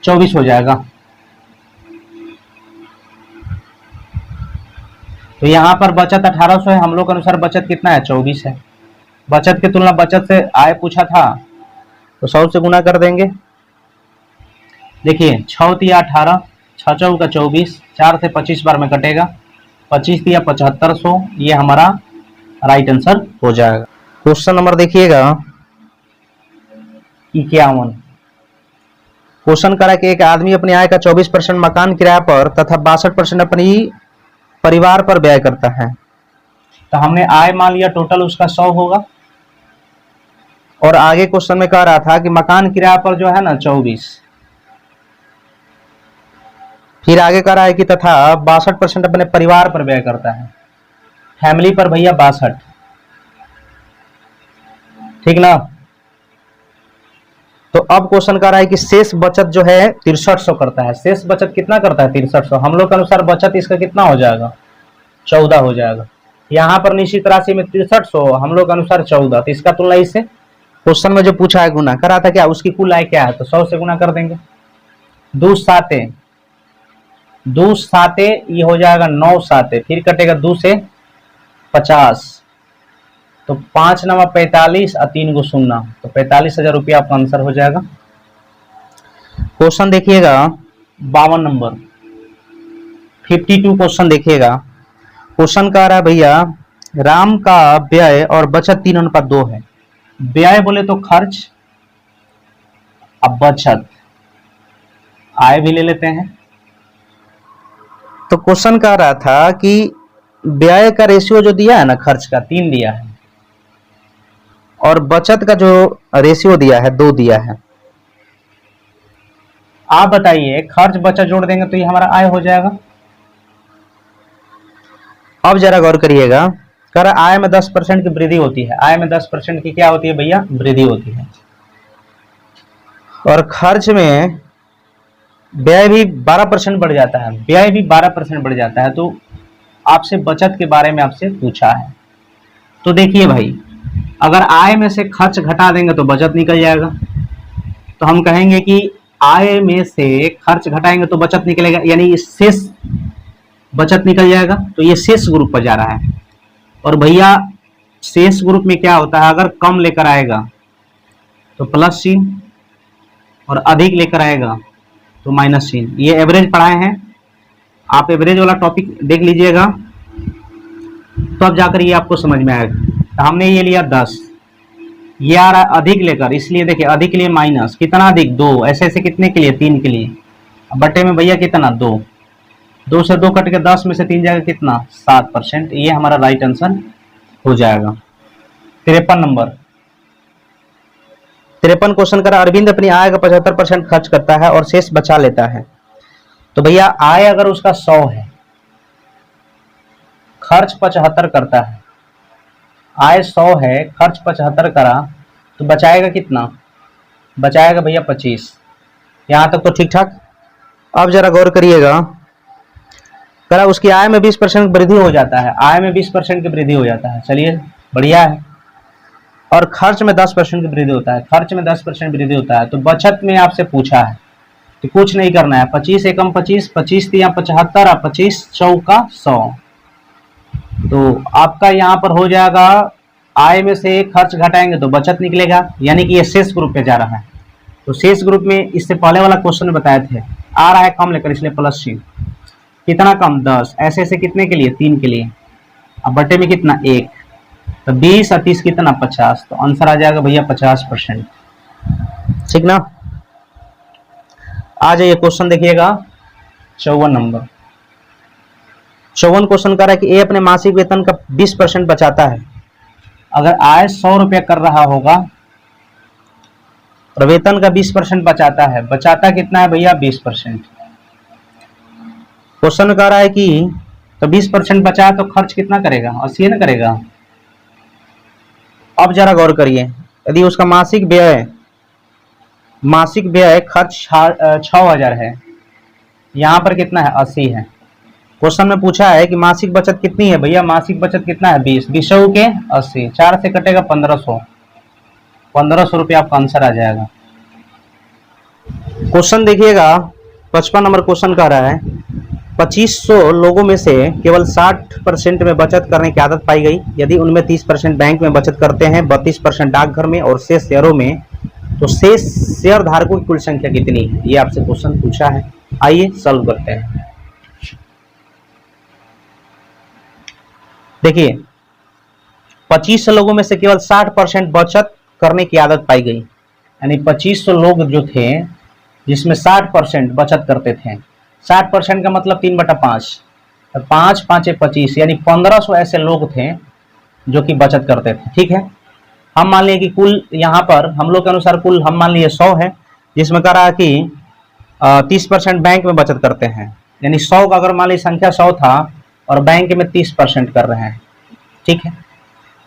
24 हो जाएगा। तो यहाँ पर बचत 1800 है, हम लोग के अनुसार बचत कितना है, 24 है। बचत की तुलना बचत से आय पूछा था, तो 100 से गुना कर देंगे। देखिए 6 तिया 18, 6 चौका 24, 4 से 25 बार में कटेगा, 25 तिया 7500, ये हमारा राइट आंसर हो जाएगा। क्वेश्चन नंबर देखिएगा 51। क्वेश्चन करा कि एक आदमी अपनी आय का 24% मकान किराए पर तथा 62% अपनी परिवार पर व्यय करता है। तो हमने आय मान लिया, टोटल उसका 100 होगा। और आगे क्वेश्चन में कह रहा था कि मकान किराया पर जो है ना 24, फिर आगे कह रहा है कि तथा 62% अपने परिवार पर व्यय करता है, फैमिली पर भैया 62, ठीक ना। तो अब क्वेश्चन कर रहा है कि शेष बचत जो है 6300 करता है। शेष बचत कितना करता है? 6300। हम लोग के अनुसार बचत इसका कितना हो जाएगा? 14 हो जाएगा। यहाँ पर निश्चित राशि में 6300, हम लोग के अनुसार 14, तो इसका तुलना इससे क्वेश्चन में जो पूछा है गुना करा था क्या, उसकी कुल आय क्या है, तो 100 से गुना कर देंगे। 2 साते ये हो जाएगा 9 साते, फिर कटेगा 2 से 50, तो 5 नवा 45 और 3 गो 0, तो 45,000 रुपया आपका आंसर हो जाएगा। क्वेश्चन देखिएगा 52 नंबर, 52 क्वेश्चन देखिएगा। क्वेश्चन कह रहा है भैया राम का व्यय और बचत 3:2 है। व्यय बोले तो खर्च, अब बचत आय भी ले लेते हैं। तो क्वेश्चन कह रहा था कि व्यय का रेशियो जो दिया है ना, खर्च का 3 दिया है, और बचत का जो रेशियो दिया है 2 दिया है। आप बताइए, खर्च बचत जोड़ देंगे तो ये हमारा आय हो जाएगा। अब जरा गौर करिएगा, कह रहा आय में 10% की वृद्धि होती है। आय में 10% की क्या होती है भैया? वृद्धि होती है। और खर्च में व्यय भी 12% बढ़ जाता है, व्यय भी 12% बढ़ जाता है। तो आपसे बचत के बारे में आपसे पूछा है। तो देखिए भाई, अगर आय में से खर्च घटा देंगे तो बचत निकल जाएगा। तो हम कहेंगे कि आय में से खर्च घटाएंगे तो बचत निकलेगा, यानी शेष बचत निकल जाएगा। तो ये शेष ग्रुप पर जा रहा है। और भैया शेष ग्रुप में क्या होता है, अगर कम लेकर आएगा तो प्लस चिन्ह, और अधिक लेकर आएगा तो माइनस चिन्ह। ये एवरेज पढ़ाए हैं, आप एवरेज वाला टॉपिक देख लीजिएगा, तो अब जाकर ये आपको समझ में आएगा। तो हमने ये लिया 10, ये आ रहा अधिक लेकर, इसलिए देखिए अधिक के लिए माइनस, कितना अधिक? 2, ऐसे ऐसे कितने के लिए? 3 के लिए। बटे में भैया कितना? 2, 2 से 2 कट के 10 में से 3 जाएगा कितना? 7%। ये हमारा राइट आंसर हो जाएगा। 53 नंबर, 53 क्वेश्चन कर अरविंद अपनी आय का 75% खर्च करता है और शेष बचा लेता है। तो भैया आय अगर उसका 100 है, खर्च 75 करता है, आय 100 है, खर्च 75 करा, तो बचाएगा कितना? बचाएगा भैया 25। यहां तक तो ठीक ठाक। अब जरा गौर करिएगा, करा उसकी आय में 20% वृद्धि हो जाता है, आय में 20% की वृद्धि हो जाता है, चलिए बढ़िया है। और खर्च में 10% की वृद्धि होता है, खर्च में 10% वृद्धि होता है। तो बचत में आपसे पूछा है तो कुछ नहीं करना है, 25 एकम 25, 25 तिया 75 और 25 चौका 100। तो आपका यहाँ पर हो जाएगा, आय में से खर्च घटाएंगे तो बचत निकलेगा, यानी कि ये शेष ग्रुप पे जा रहा है। तो शेष ग्रुप में इससे पहले वाला क्वेश्चन बताए थे, आ रहा है कम लेकर, इसलिए प्लस चिन्ह। कितना कम? 10, ऐसे ऐसे कितने के लिए? 3 के लिए। अब बटे में कितना? 1, तो 20 और 30 कितना? 50। तो आंसर आ जाएगा भैया 50%, ठीक ना। आ जाइए क्वेश्चन देखिएगा 54 नंबर। 54 क्वेश्चन कर रहा है कि ए अपने मासिक वेतन का 20% बचाता है। अगर आय 100 रुपया कर रहा होगा और वेतन का 20% बचाता है, बचाता कितना है भैया? 20%। क्वेश्चन में कह रहा है कि तो 20% बचा तो खर्च कितना करेगा? 80 ना करेगा। अब जरा गौर करिए, यदि उसका मासिक व्यय खर्च 6000 है, यहाँ पर कितना है? 80 है। क्वेश्चन में पूछा है कि मासिक बचत कितनी है भैया? मासिक बचत कितना है? 20, 20 के 80, 4 से कटेगा 1500, 1500 रुपया आपका आंसर आ जाएगा। क्वेश्चन देखिएगा 55 नंबर क्वेश्चन कह रहा है 2500 लोगों में से केवल 60% में बचत करने की आदत पाई गई। यदि उनमें 30% बैंक में बचत करते हैं, 32% डाकघर में और शेष शेयरों में, तो शेष शेयर धारकों की कुल संख्या कितनी है? ये आपसे क्वेश्चन पूछा है। आइए सॉल्व करते हैं। देखिए 2500 लोगों में से केवल 60% बचत करने की आदत पाई गई, यानी 2500 लोग जो थे जिसमें 60% बचत करते थे। 60% का मतलब 3/5, तो 5 5 25, यानी 1500 ऐसे लोग थे जो कि बचत करते थे। ठीक है, हम मान लिए कि कुल यहाँ पर हम लोग के अनुसार कुल हम मान लिए 100 है, जिसमें कह रहा है कि 30% बैंक में बचत करते हैं, यानी 100 का अगर मान लीजिए संख्या 100 था और बैंक में 30% कर रहे हैं। ठीक है,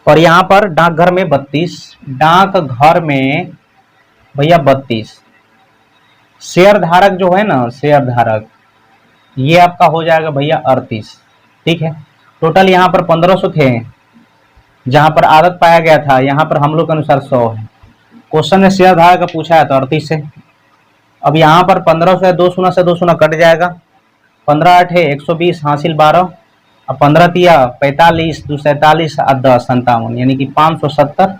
और यहाँ पर डाकघर में 32, डाकघर में भैया 32, शेयर धारक जो है ना, शेयर धारक ये आपका हो जाएगा भैया 38। ठीक है, टोटल यहाँ पर 1500 थे, जहाँ पर आदत पाया गया था, यहाँ पर हम लोग के अनुसार 100 है। क्वेश्चन में शेयर धारक का पूछा है तो 38 है। अब यहाँ पर 1500 है, 2 शून्य से 2 शून्य कट जाएगा, 15 8 है 120, हासिल 12, अब 15 तिया 45, 2 47 और 10 57, यानी कि 570,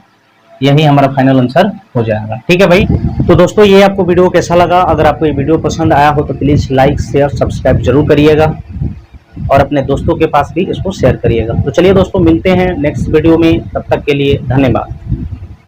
यही हमारा फाइनल आंसर हो जाएगा। ठीक है भाई, तो दोस्तों ये आपको वीडियो कैसा लगा? अगर आपको ये वीडियो पसंद आया हो तो प्लीज़ लाइक शेयर सब्सक्राइब जरूर करिएगा और अपने दोस्तों के पास भी इसको शेयर करिएगा। तो चलिए दोस्तों, मिलते हैं नेक्स्ट वीडियो में, तब तक के लिए धन्यवाद।